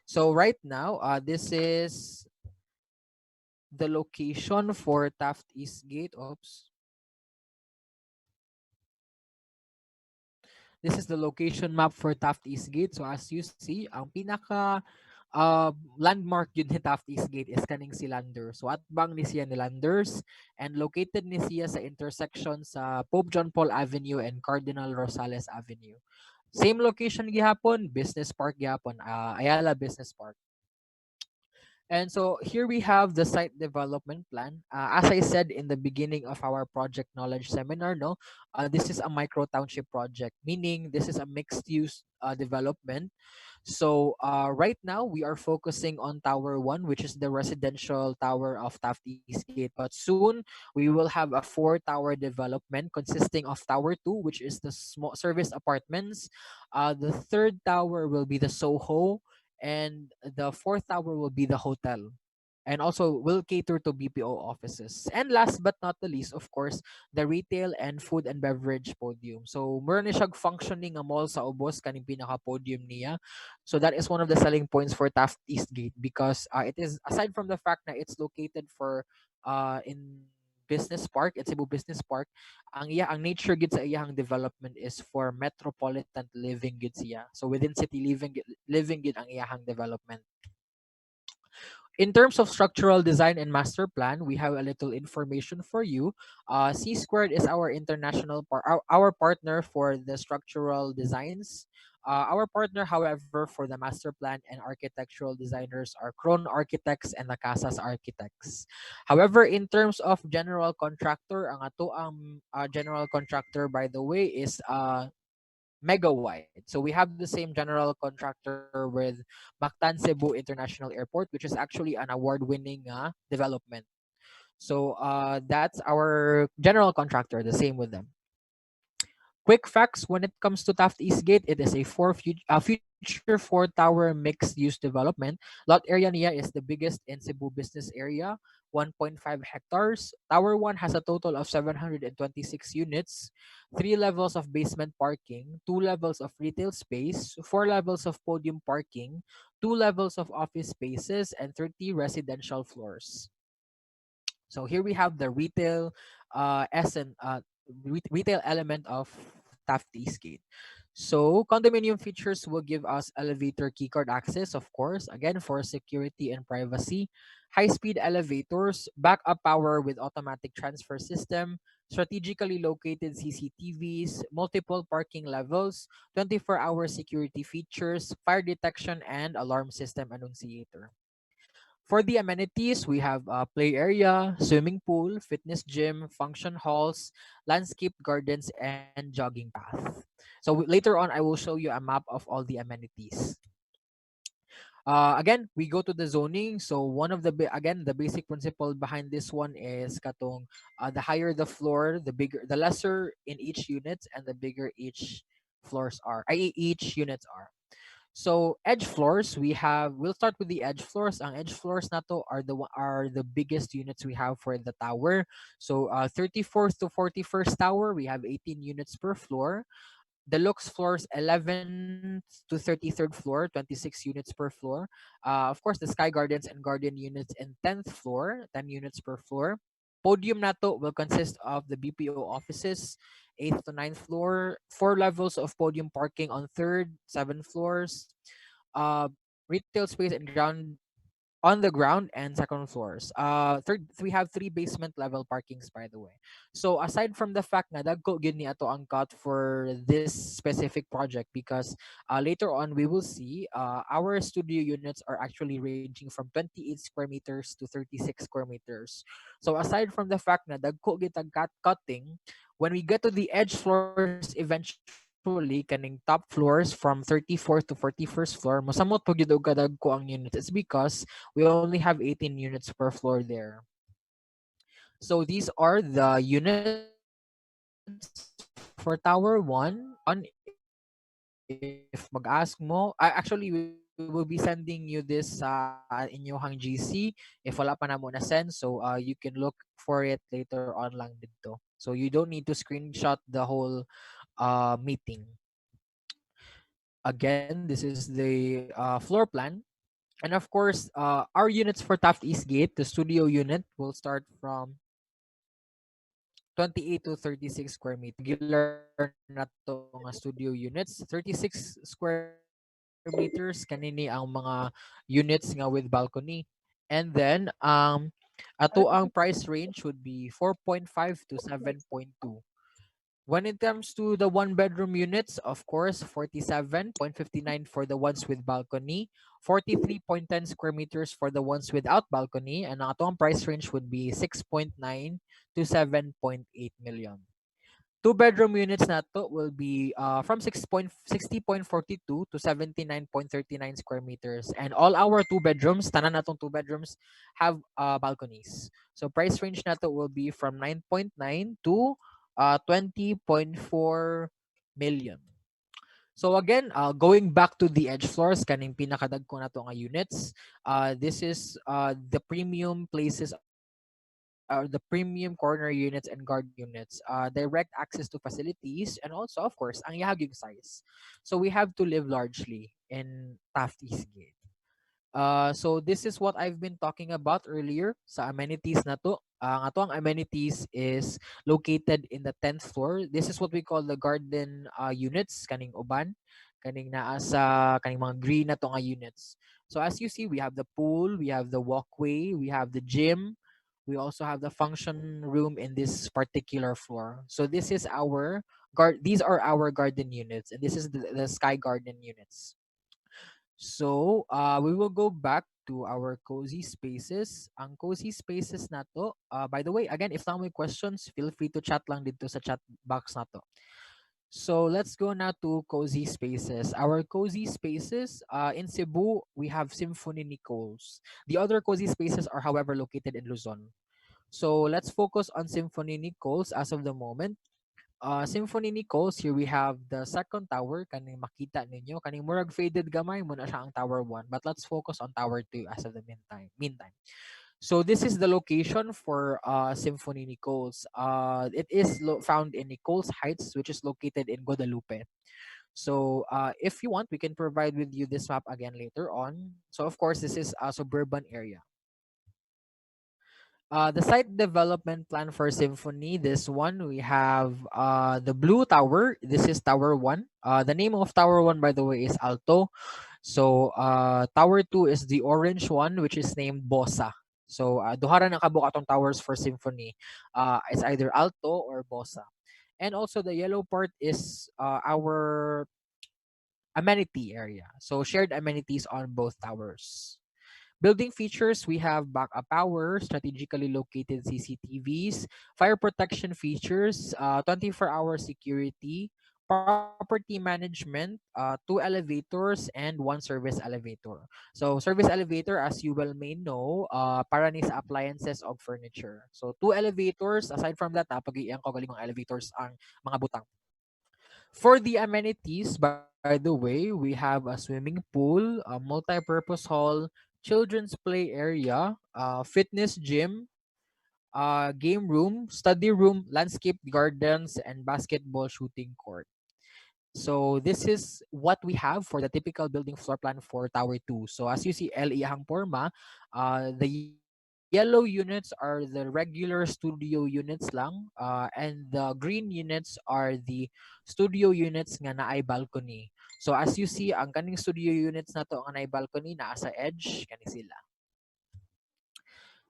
So right now, this is the location for Taft East Gate. Oops. This is the location map for Taft East Gate. So as you see, ang pinaka landmark yun ni Taft East Gate is kaning si Landers. So at bang ni siya ni Landers and located ni siya sa intersection sa Pope John Paul Avenue and Cardinal Rosales Avenue. Same location gihapon, Business Park gihapon, Ayala Business Park. And so here we have the site development plan. As I said in the beginning of our project knowledge seminar, no, this is a micro township project, meaning this is a mixed use development. So right now we are focusing on Tower 1, which is the residential tower of Taft East Gate. But soon we will have a 4-tower development consisting of Tower 2, which is the small service apartments. The third tower will be the Soho, and the fourth tower will be the hotel, and also will cater to BPO offices. And last but not the least, of course, the retail and food and beverage podium. So meron ni siyang functioning a mall sa ubos kaning pinaka podium niya. So that is one of the selling points for Taft Eastgate, because it is, aside from the fact that it's located for in Business Park, it's Cebu Business Park, ang nature gid sa iyang development is for metropolitan living gid siya. So within city living gid ang iyang development. In terms of structural design and master plan, we have a little information for you. C Squared is our our partner for the structural designs. Our partner, however, for the master plan and architectural designers are Krohn Architects and the Casas Architects. However, in terms of general contractor, ang ato ang general contractor, by the way, is mega wide. So we have the same general contractor with Mactan Cebu International Airport, which is actually an award-winning development. So that's our general contractor, the same with them. Quick facts when it comes to Taft Eastgate, it is a future 4-tower mixed-use development. Lot area niya is the biggest in Cebu business area, 1.5 hectares. Tower 1 has a total of 726 units, 3 levels of basement parking, 2 levels of retail space, 4 levels of podium parking, 2 levels of office spaces, and 30 residential floors. So here we have the retail retail element of Taft Eastgate. So condominium features will give us elevator keycard access, of course, again for security and privacy. High-speed elevators, backup power with automatic transfer system, strategically located CCTVs, multiple parking levels, 24-hour security features, fire detection, and alarm system annunciator. For the amenities, we have a play area, swimming pool, fitness gym, function halls, landscaped gardens, and jogging path. So later on, I will show you a map of all the amenities. Again, we go to the zoning. So one of the again, the basic principle behind this one is katong the higher the floor, the bigger, the lesser in each unit, and the bigger each floors are. Each units are. So edge floors, we'll start with the edge floors. Ang edge floors na to are the biggest units we have for the tower. So 34th to 41st tower, we have 18 units per floor. Deluxe floors 11th to 33rd floor, 26 units per floor. Of course, the Sky Gardens and Garden units in 10th floor, 10 units per floor. podium nato will consist of the BPO offices, 8th to ninth floor, 4 levels of podium parking on 3rd, 7 floors, uh, retail space and ground on the ground and second floors. We have three basement level parkings, by the way. So aside from the fact na dagko gyud ni ato ang cut for this specific project, because later on we will see our studio units are actually ranging from 28 square meters to 36 square meters. So aside from the fact na dagko gyud ang cutting, when we get to the edge floors eventually, kaning top floors from 34th to 41st floor, mosamot po gyud og kadagko ang units. It's because we only have 18 units per floor there. So these are the units for Tower 1. If mag-ask mo, actually we will be sending you this in your hang GC if wala pa na mo na send. So you can look for it later on lang dito. So you don't need to screenshot the whole meeting. Again, this is the floor plan. And of course, our units for Taft East Gate, the studio unit, will start from 28 to 36 square meters. Regular na to nga studio units. 36 square meters, kanini ang mga units nga with balcony. And then, ato ang price range would be 4.5 to 7.2. When it comes to the one bedroom units, of course, 47.59 for the ones with balcony, 43.10 square meters for the ones without balcony, and ang atong price range would be 6.9 to 7.8 million. Two-bedroom units nato will be from 60.42 to 79.39 square meters. And all our two bedrooms, tanan natong two bedrooms, have balconies. So price range nato will be from 9.9 to 20.4 million. So again, going back to the edge floors, kaning pinakadagko na to nga units, this is the premium places or the premium corner units and guard units. Direct access to facilities and also, of course, ang yahaging size. So we have to live largely in Taft East Gate. So this is what I've been talking about earlier sa amenities na to. Ang ato ang amenities is located in the 10th floor. This is what we call the garden units, kaning uban, kaning naa sa kaning mga green na to nga units. So as you see, we have the pool, we have the walkway, we have the gym, we also have the function room in this particular floor. So this is our these are our garden units, and this is the sky garden units. So, we will go back to our cozy spaces. Ang cozy spaces na to, by the way, again, if na may questions, feel free to chat lang dito sa chat box na to. So, let's go now to cozy spaces. Our cozy spaces, in Cebu, we have Symphony Nicoles. The other cozy spaces are, however, located in Luzon. So, let's focus on Symphony Nicoles as of the moment. Symphony Nichols, here we have the second tower. Kaning makita ninyo. Kaning murag faded gamay muna siya ang tower 1. But let's focus on tower 2 as of the meantime. So this is the location for Symphony Nichols. It is found in Nichols Heights, which is located in Guadalupe. So if you want, we can provide with you this map again later on. So of course, this is a suburban area. The site development plan for Symphony, this one, we have the blue tower. This is Tower 1. The name of Tower 1, by the way, is Alto. So, Tower 2 is the orange one, which is named Bossa. So, duhara na kabuk atong towers for Symphony. It's either Alto or Bossa. And also, the yellow part is our amenity area. So, shared amenities on both towers. Building features, we have backup power, strategically located CCTVs, fire protection features, 24-hour security, property management, 2 elevators, and 1 service elevator. So service elevator, as you well may know, para ni sa appliances of furniture. So 2 elevators, aside from that, pag-iiyang ko galing mga elevators ang mga butang. For the amenities, by the way, we have a swimming pool, a multi-purpose hall, children's play area, fitness gym, game room, study room, landscape gardens, and basketball shooting court. So this is what we have for the typical building floor plan for Tower 2. So as you see, LE ang forma, the yellow part yellow units are the regular studio units lang, and the green units are the studio units nga naay balcony. So as you see, ang kaning studio units na to nga naay balcony naa sa edge kani sila.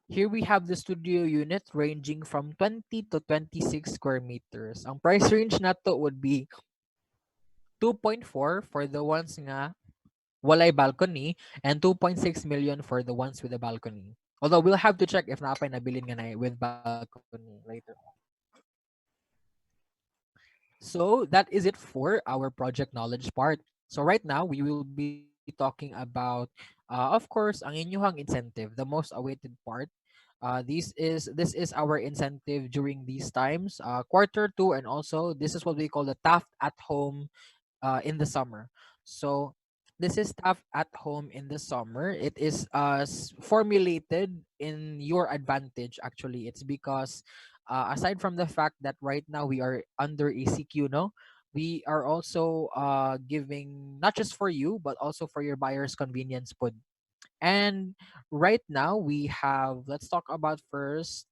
Here we have the studio unit ranging from 20 to 26 square meters. Ang price range na to would be 2.4 for the ones nga walay balcony and 2.6 million for the ones with a balcony. Although we'll have to check if naapay nabilin nga na with balcony later. So that is it for our project knowledge part. So right now we will be talking about, of course, ang inyuhang incentive, the most awaited part. This is our incentive during these times, quarter two, and also this is what we call the Taft at home in the summer. So this is Taft at home in the summer. It is formulated in your advantage. Actually, it's because aside from the fact that right now we are under ECQ, no, we are also giving not just for you but also for your buyers convenience pod. And right now we have, let's talk about first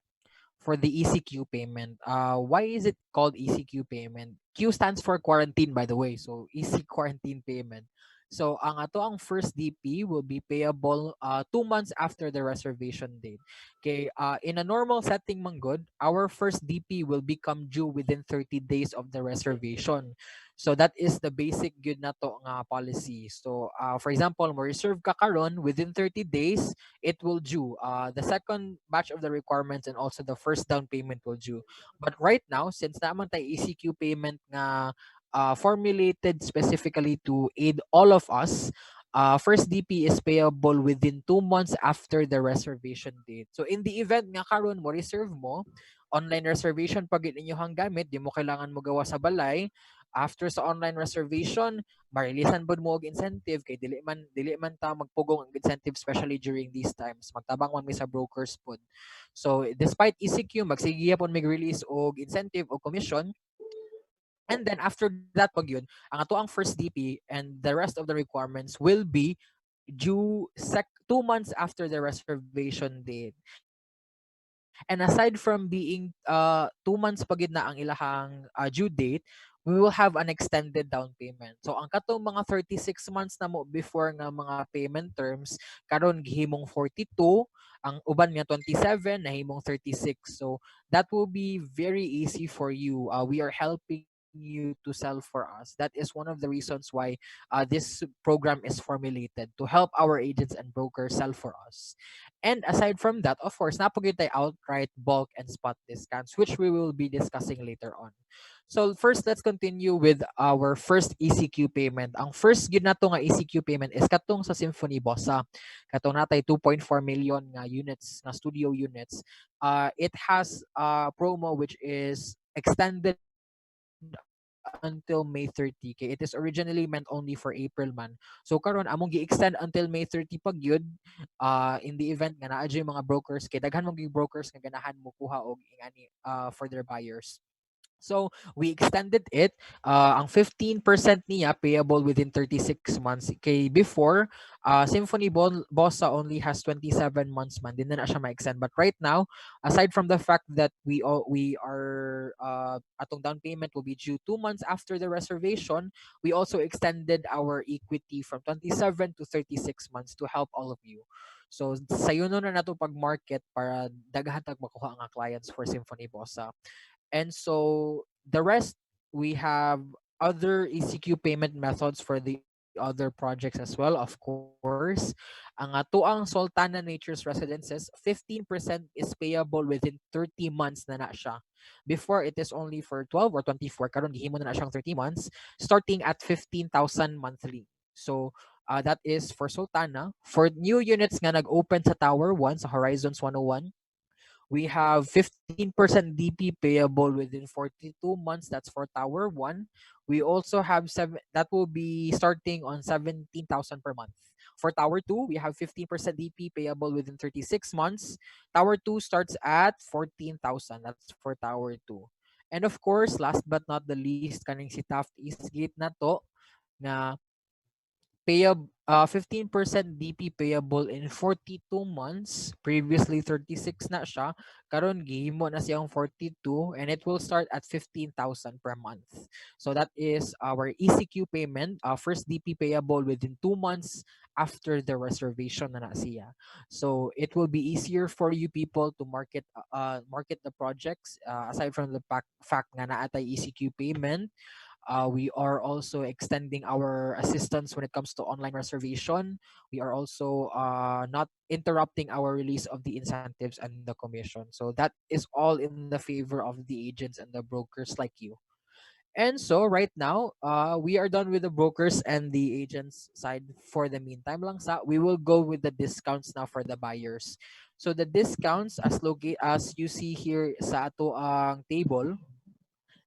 for the ECQ payment. Why is it called ECQ payment? Q stands for quarantine, by the way. So EC quarantine payment. So ang ato ang first DP will be payable 2 months after the reservation date. Okay, in a normal setting man good, our first DP will become due within 30 days of the reservation. So that is the basic good na to nga policy. So for example, mo reserve ka karon within 30 days, it will due. The second batch of the requirements and also the first down payment will due. But right now, since naman tayo ECQ payment nga formulated specifically to aid all of us, first DP is payable within 2 months after the reservation date. So in the event nga karon mo reserve mo, online reservation pag inyong gamit, di mo kailangan mo gawa sa balay. After sa online reservation, marilisan pod mo og incentive kay dili man ta magpugong ang incentive especially during these times. Magtabang man mi sa brokers pod. So despite ECQ magsige pon mig-release og incentive o commission. And then after that pag yun, ang ato ang first DP and the rest of the requirements will be due 2 months after the reservation date. And aside from being 2 months pagid na ang ilahang due date, we will have an extended down payment. So ang katong mga 36 months na mo before nga mga payment terms, karon gihimong 42, ang uban nga 27 nahimong 36. So that will be very easy for you. We are helping you to sell for us. That is one of the reasons why this program is formulated to help our agents and brokers sell for us. And aside from that, of course, napagay tayo outright bulk and spot discounts, which we will be discussing later on. So first, let's continue with our first ECQ payment. Ang first gid nato nga ECQ payment is katong sa Symphony Bossa. Katong natay 2.4 million nga units, nga studio units. It has a promo which is extended until May 30. Kay it is originally meant only for April man. So karon among gi-extend until May 30 pag yun. In the event nga naa mga brokers kay daghan mong brokers nga ganahan mo kuha og ingani for their buyers. So we extended it. Ang 15% niya payable within 36 months. Kay before, Bossa only has 27 months man. Din na siya ma-extend. But right now, aside from the fact that we are atong down payment will be due 2 months after the reservation, we also extended our equity from 27 to 36 months to help all of you. So sayo na nato pag-market para daghan tag makuha nga clients for Symphony Bossa. And so the rest, we have other ECQ payment methods for the other projects as well. Of course, ang atoang Sultana Nature's Residences, 15% is payable within 30 months na siya. Before, it is only for 12 or 24. Karon gihimo na siyang 30 months, starting at 15,000 monthly. So, that is for Sultana. For new units nga nag-open sa Tower 1, sa Horizons 101, we have 15% DP payable within 42 months. That's for Tower 1. We also have that will be starting on 17,000 per month. For Tower 2, we have 15% DP payable within 36 months. Tower 2 starts at 14,000. That's for Tower 2. And of course, last but not the least, kaning si Taft Eastgate na to, na payable 15% DP payable in 42 months. Previously 36 na siya. Karon gihimo na siyang 42 and it will start at 15,000 per month. So that is our ECQ payment, first DP payable within 2 months after the reservation na siya. So it will be easier for you people to market the projects, aside from the fact nga naatay ECQ payment. We are also extending our assistance when it comes to online reservation. We are also not interrupting our release of the incentives and the commission. So that is all in the favor of the agents and the brokers like you. And so right now, we are done with the brokers and the agents side for the meantime lang sa. We will go with the discounts now for the buyers. So the discounts as you see here sa ato ang table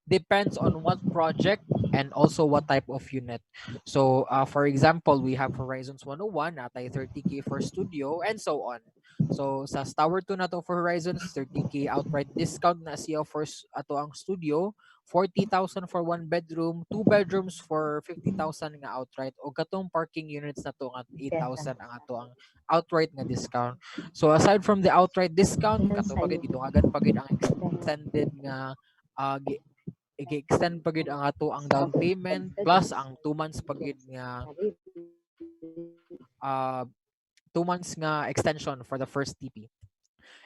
depends on what project and also what type of unit. So, for example, we have Horizons 101 at 30K for studio and so on. So, sa Tower 2 na to for Horizons, 30K outright discount na siya for ato ang studio, 40,000 for one bedroom, two bedrooms for 50,000 nga outright, o katong parking units na to nga 8,000 ang ato ang outright nga discount. So, aside from the outright discount, kato pagid gidungagan pagid ang extended nga i-extend pagid ang ato ang down payment plus ang 2 months pagid nga uh, 2 months nga extension for the first TP.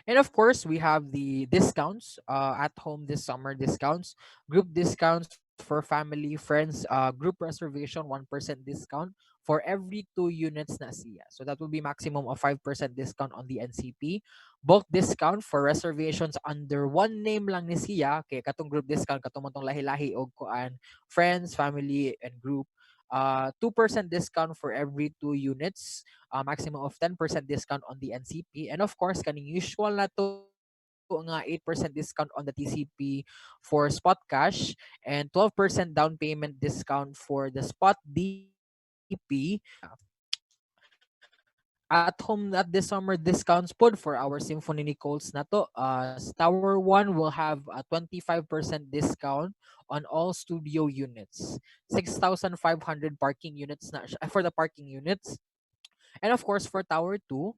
And of course, we have the discounts, at home this summer discounts, group discounts for family, friends, group reservation, 1% discount for every 2 units na siya. So that will be maximum of 5% discount on the NCP. Bulk discount for reservations under one name lang ni siya. Kaya katong group discount, katong mong lahi-lahi o kuan, friends, family, and group. 2% discount for every 2 units, maximum of 10% discount on the NCP, and of course kaning usual na to nga 8% discount on the TCP for spot cash and 12% down payment discount for the spot DP at home at this summer discounts pod for our Symphony Nichols na to. Tower 1 will have a 25% discount on all studio units. 6,500 parking units na for the parking units. And of course for Tower 2,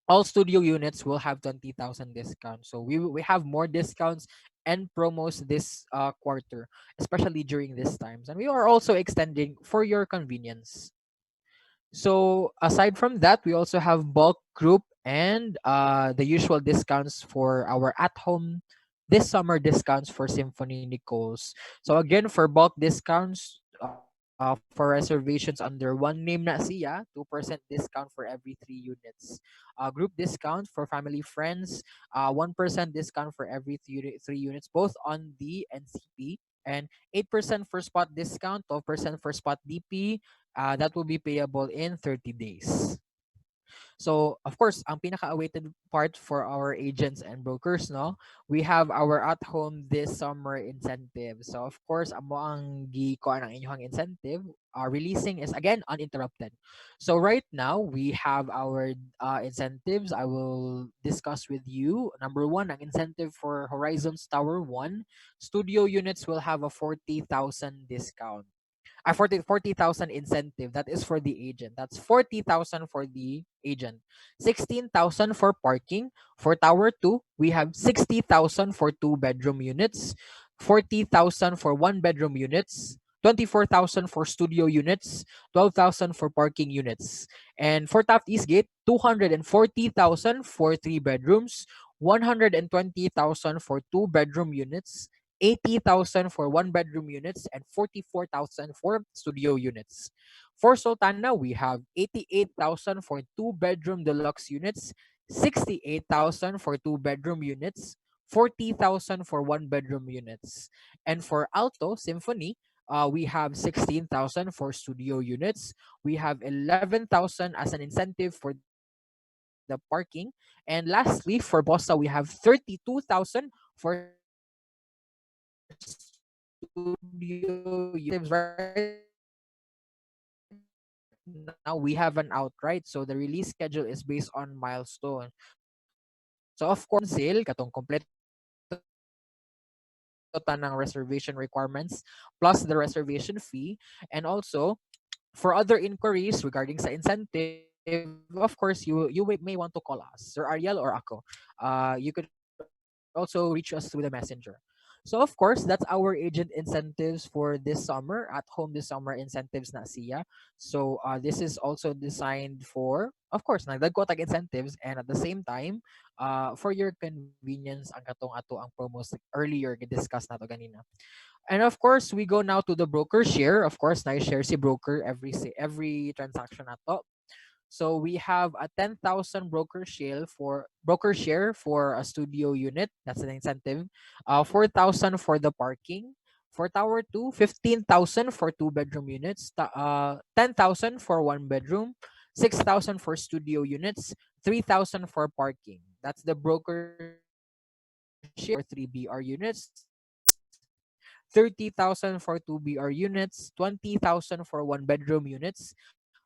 all studio units will have 20,000 discount. So we have more discounts and promos this quarter, especially during these times. And we are also extending for your convenience. So aside from that, we also have bulk group and the usual discounts for our at home this summer discounts for Symphony Nichols. So again, for bulk discounts, for reservations under one name na siya, 2% discount for every 3 units. Group discount for family friends, 1% discount for every 3 units, both on the NCP, and 8% for spot discount, 12% for spot DP, that will be payable in 30 days. So, of course, ang pinaka-awaited part for our agents and brokers, no? We have our at-home this summer incentive. So, of course, amo ang gikuan ang inyong incentive. Releasing is, again, uninterrupted. So, right now, we have our incentives. I will discuss with you. Number one, ang incentive for Horizons Tower 1. Studio units will have a 40,000 discount. 40,000 incentive. That is for the agent. That's 40,000 for the agent. 16,000 for parking. For Tower 2, we have 60,000 for 2 bedroom units, 40,000 for 1 bedroom units, 24,000 for studio units, 12,000 for parking units. And for Taft Eastgate, 240,000 for 3 bedrooms, 120,000 for 2 bedroom units, 80,000 for 1 bedroom units, and 44,000 for studio units. For Sultana, we have 88,000 for 2 bedroom deluxe units, 68,000 for 2 bedroom units, 40,000 for 1 bedroom units. And for Alto Symphony, we have 16,000 for studio units. We have 11,000 as an incentive for the parking. And lastly, for Bossa, we have 32,000 for studio units. Right now, we have an outright. So the release schedule is based on milestone. So of course, sale, katong kompleto tanang reservation requirements, plus the reservation fee. And also, For other inquiries regarding sa incentive, of course, you may want to call us, Sir Ariel or ako. You could also reach us through the messenger. So of course, that's our agent incentives for this summer. At home this summer incentives na siya. So this is also designed for, of course, nagdagko tag incentives, and at the same time, for your convenience ang katong ato ang promos earlier discuss nato ganina. And of course, we go now to the broker share. Of course, na share si broker every transaction nato. So we have a 10,000 broker share for a studio unit. That's an incentive. 4,000 for the parking. For tower 2, 15,000 for two bedroom units. 10,000 for one bedroom. 6,000 for studio units. 3,000 for parking. That's the broker share for 3BR units. 30,000 for 2BR units, 20,000 for one bedroom units,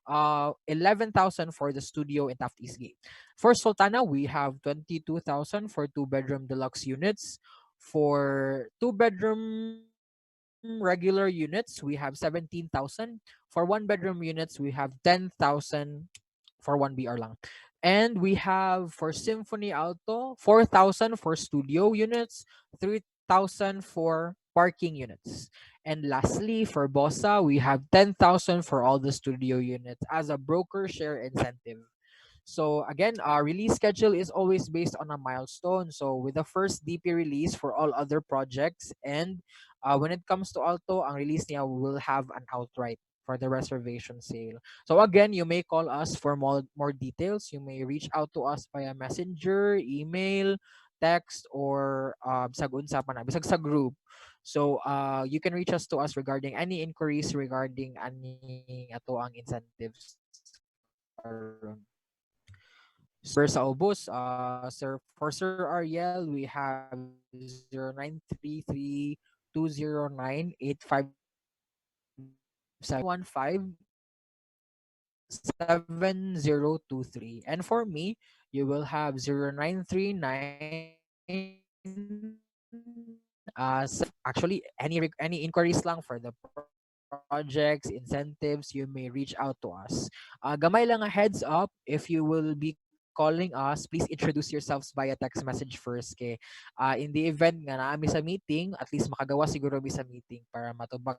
11,000 for the studio in Taft Eastgate. For Sultana, we have 22,000 for two bedroom deluxe units. For two bedroom regular units, we have 17,000. For one bedroom units, we have 10,000 for 1BR lang. And we have for Symphony Alto, 4,000 for studio units, 3,000 for parking units. And lastly, for Bossa, we have 10,000 for all the studio units as a broker share incentive. So again, our release schedule is always based on a milestone. So with the first DP release for all other projects, and when it comes to Alto, ang release niya will have an outright for the reservation sale. So again, you may call us for more details. You may reach out to us via messenger, email, text, or bisag unsa pa na, bisag sa group. So you can reach us to us regarding any inquiries regarding any ato ang incentives karon. So for sa ubos, Sir Ariel, we have 0933-209-8573. And for me, you will have 0939 actually any inquiries lang for the projects, incentives, you may reach out to us. Gamay lang a heads up, if you will be calling us, please introduce yourselves via text message first kay in the event nga naami sa meeting, at least makagawa siguro mi sa meeting para matubag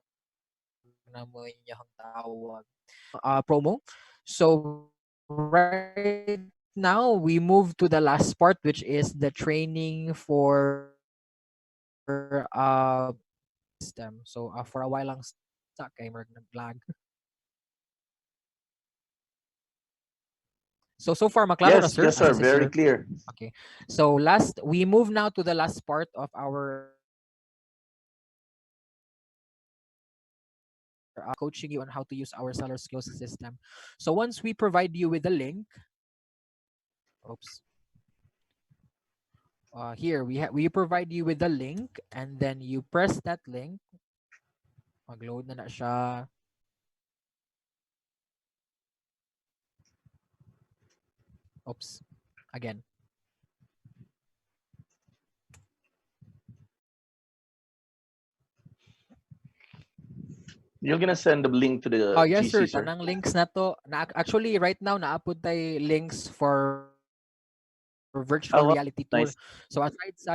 na mo inyong tawag. So right now we move to the last part, which is the training for system. So for a while lang stuck kay merg naglag. So far maklaro na Yes, sir, yes, sir. assist is Very clear. clear. Okay. So we move now to the last part of our coaching you on how to use our seller skills system. So once we provide you with the link, oops. Here we provide you with the link, and then you press that link. Mag-load na siya. Oops. Again. You're gonna send the link to Oh the yes sir, GC, sir. tanang links na to. Actually right now naapod tay links for virtual reality tour. Oh, wow. So Nice.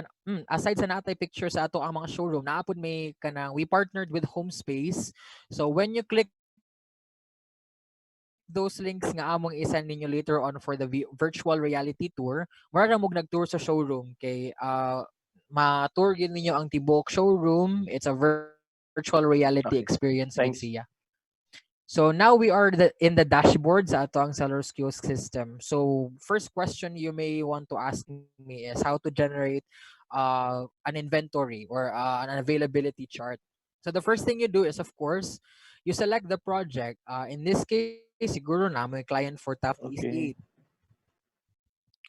aside sa natay picture sa ato ang mga showroom, naapod may kanang we partnered with Home Space. So when you click those links nga among isan ninyo later on for the virtual reality tour, mura ra mog nag-tour sa showroom kay ma-tour gyud ninyo ang tibok showroom. It's a virtual reality experience gid siya. Okay. Thanks. So now we are in the dashboard sa ato ang seller skills system. So first question you may want to ask me is how to generate an inventory or an availability chart. So the first thing you do is of course you select the project. In this case siguro na may client for Taft Eastgate. Okay.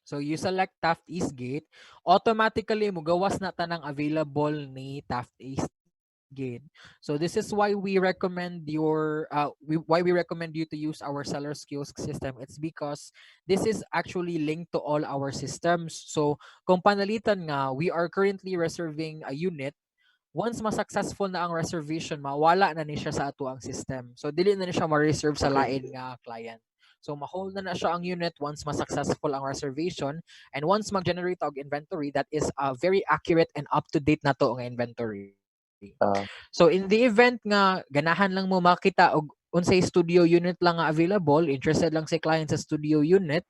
So you select Taft Eastgate, automatically mugawas na tanang available ni Taft Eastgate. So this is why we recommend why we recommend you to use our seller skills system. It's because this is actually linked to all our systems. So kung panalitan nga, we are currently reserving a unit once ma-successful na ang reservation, mawala na ni siya sa ato ang system. So dili na ni siya ma-reserve sa lain nga client. So ma-hold na siya ang unit once ma-successful ang reservation, and once mag-generate og inventory, that is very accurate and up-to-date na to nga inventory. So in the event nga ganahan lang mo makita og unsay studio unit lang nga available, interested lang si client sa studio unit,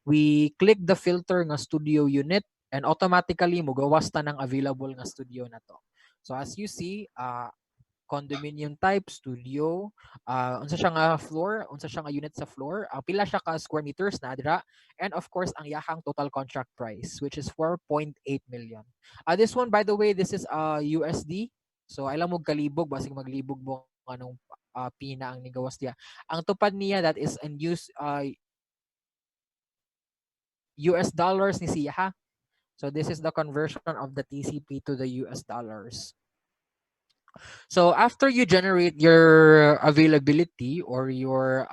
we click the filter nga studio unit, and automatically mugawas ta ng available nga studio na to. So as you see, condominium type, studio, unsa siya nga floor, unsa siya nga unit sa floor, pila siya ka square meters na dira, and of course ang yahang total contract price, which is 4.8 million. This one, by the way, this is USD. So ay lang mo kalibog, basig maglibog mo anong pina ang nigawas niya. Ang tupad niya, that is in US dollars ni siya ha. So this is the conversion of the TCP to the US dollars. So after you generate your availability or your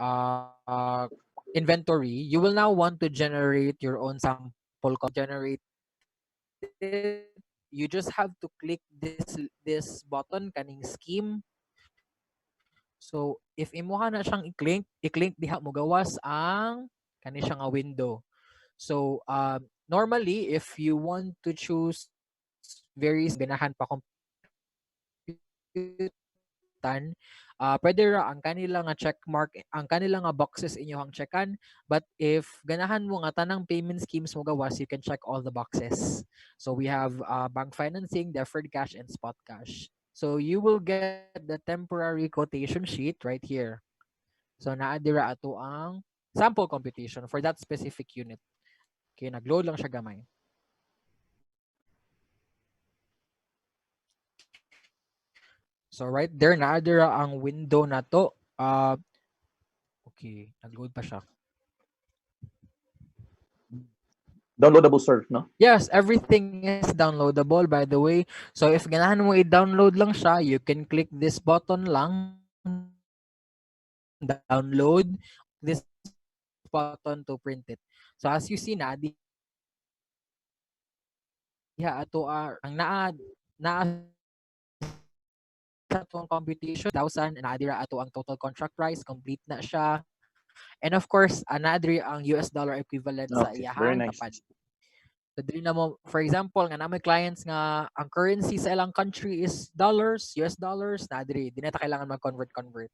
inventory, you will now want to generate your own sample. Generate it, you just have to click this button kaning scheme. So if imuha na siyang i-click diha mo gawas ang kani siya nga window. So normally if you want to choose very ganahan pa pwede ra ang kanila nga check mark, ang kanila nga boxes inyohang checkan, but if ganahan mo nga tanang payment schemes mo gawas, you can check all the boxes. So we have bank financing, deferred cash, and spot cash. So you will get the temporary quotation sheet right here. So naa dira ato ang sample computation for that specific unit. Okay, nagload lang siya gamay. So right there, naadira ang window na to. Okay, nag-load pa siya. Downloadable, sir, no? Yes, everything is downloadable, by the way. So if ganahan mo i-download lang siya, you can click this button lang, download, this button to print it. So as you see na, ato ang naa sa atong computation 1,000, and adira ato ang total contract price, complete na siya. And of course, another ang US dollar equivalent sa iyahang tapad. So dili na mo, for example, nga na may clients nga ang currency sa ilang country is dollars, US dollars, na diri di na ta kailangan mag-convert.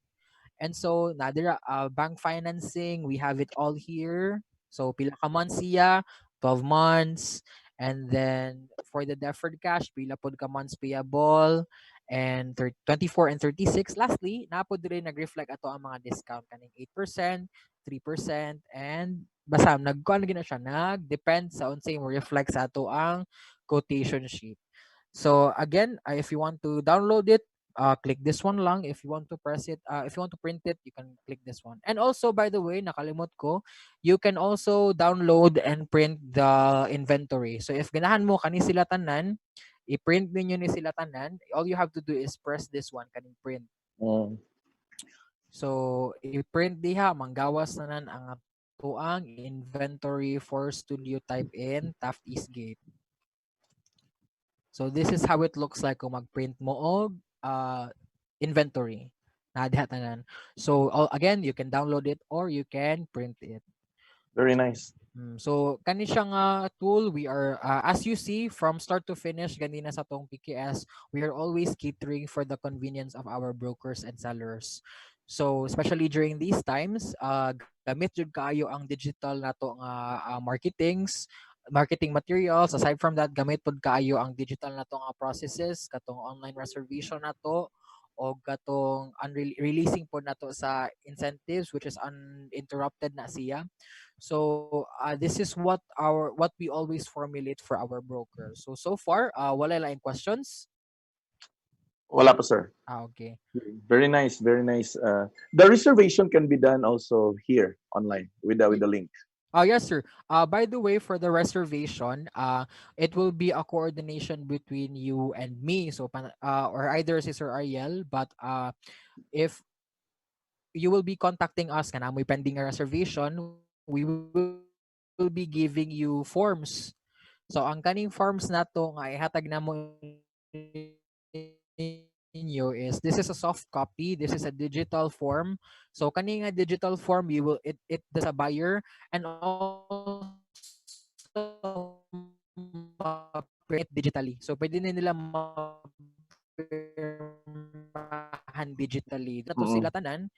And so nadira bank financing, we have it all here. So pila ka months siya, 12 months, and then for the deferred cash, pila pod ka months payable, and 24 and 36. Lastly, napod diri nag-reflect ato ang mga discount kaning 8%, 3%, and basta nagkuan gina siya, nag-depend sa unsay mo reflect sa ato ang quotation sheet. So again, if you want to download it, click this one lang. If you want to press it, if you want to print it, you can click this one. And also, by the way, nakalimot ko, you can also download and print the inventory. So if ganahan mo kani sila tanan, i-print ninyo ni sila tanan, all you have to do is press this one, kaning print. So i-print diha, manggawas nanan ang atuang inventory for studio type in Taft Eastgate. So this is how it looks like kung mag-print mo og inventory. Nadihatanan. So again, you can download it or you can print it. Very nice. So kani siya nga tool, we are as you see from start to finish ganina sa tong PKS, we are always catering for the convenience of our brokers and sellers. So especially during these times, gamit jud kaayo ang digital nato nga marketing materials. Aside from that, gamit pod kaayo ang digital nato nga processes, katong online reservation nato o katong releasing pod nato sa incentives, which is uninterrupted na siya. So this is what we always formulate for our brokers. So far, wala laing questions? Wala pa, sir. Okay. Very nice, very nice. The reservation can be done also here online with the link. Yes, sir. By the way, for the reservation, it will be a coordination between you and me. So, or either Sister Ariel, but if you will be contacting us, kana mo pending a reservation, we will be giving you forms. So, ang kaning forms nato nga ihatag na mo inyo is this is a soft copy, this is a digital form. So kani nga digital form, you will it does a buyer and also print digitally. So pwede na nila mapirmahan digitally. Dato sila tanan,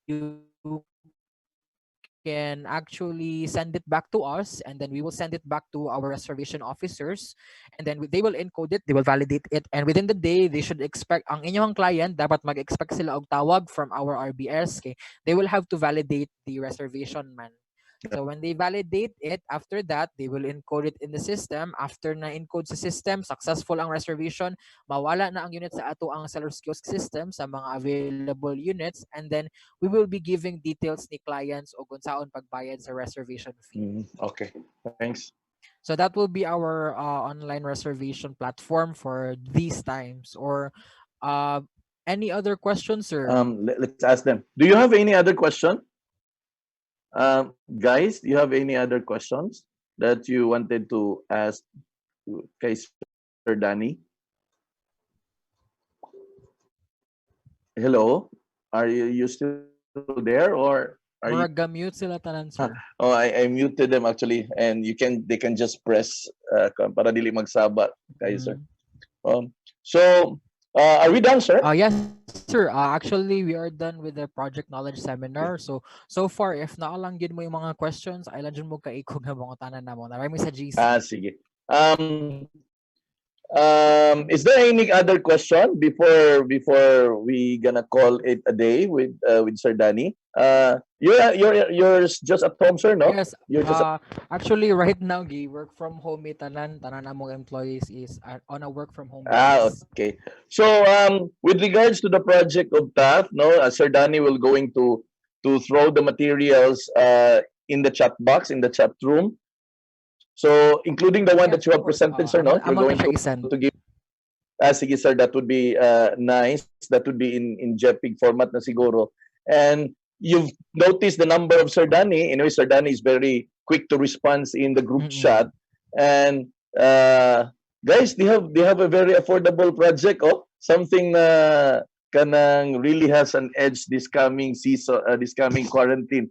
you can actually send it back to us, and then we will send it back to our reservation officers, and then they will encode it, they will validate it, and within the day they should expect ang inyong client dapat mag-expect sila og tawag from our RBS. Okay, they will have to validate the reservation man. So when they validate it, after that, they will encode it in the system. After na encode sa system, successful ang reservation, mawala na ang unit sa ato ang seller's kiosk system sa mga available units, and then we will be giving details ni clients o kung saan pagbayad sa reservation fee. Okay, thanks. So that will be our online reservation platform for these times. Or any other questions, sir? Let's ask them. Do you have any other question? Guys, do you have any other questions that you wanted to ask kay Sir Danny? Hello? Are you still there, or are you? Murag mute sila tanan, sir. Oh, I muted them actually, and they can just press para dili magsaba kayo, sir. So are we done, sir? Yes, sir. Actually, we are done with the project knowledge seminar. So far, if naalang yun mo yung mga questions, ay lang dyan mo kaikog na mga tanan na mo. Narami sa GC. Sige. Is there any other question before we gonna call it a day with Sir Danny? You're just at home, sir, no? Yes. You're just actually right now, work from home tanan among employees is on a work from home basis. Okay. So with regards to the project of Taft, no, Sir Danny will going to throw the materials in the chat box, in the chat room. So including the one that you have presented, sir, no? You're going to give. Sige, sir, that would be nice. That would be in JPEG format na siguro. And you've noticed the number of Sir Danny. Anyway, Sir Danny is very quick to respond in the group chat. And guys, they have a very affordable project. Something na kanang really has an edge this coming season, this coming quarantine.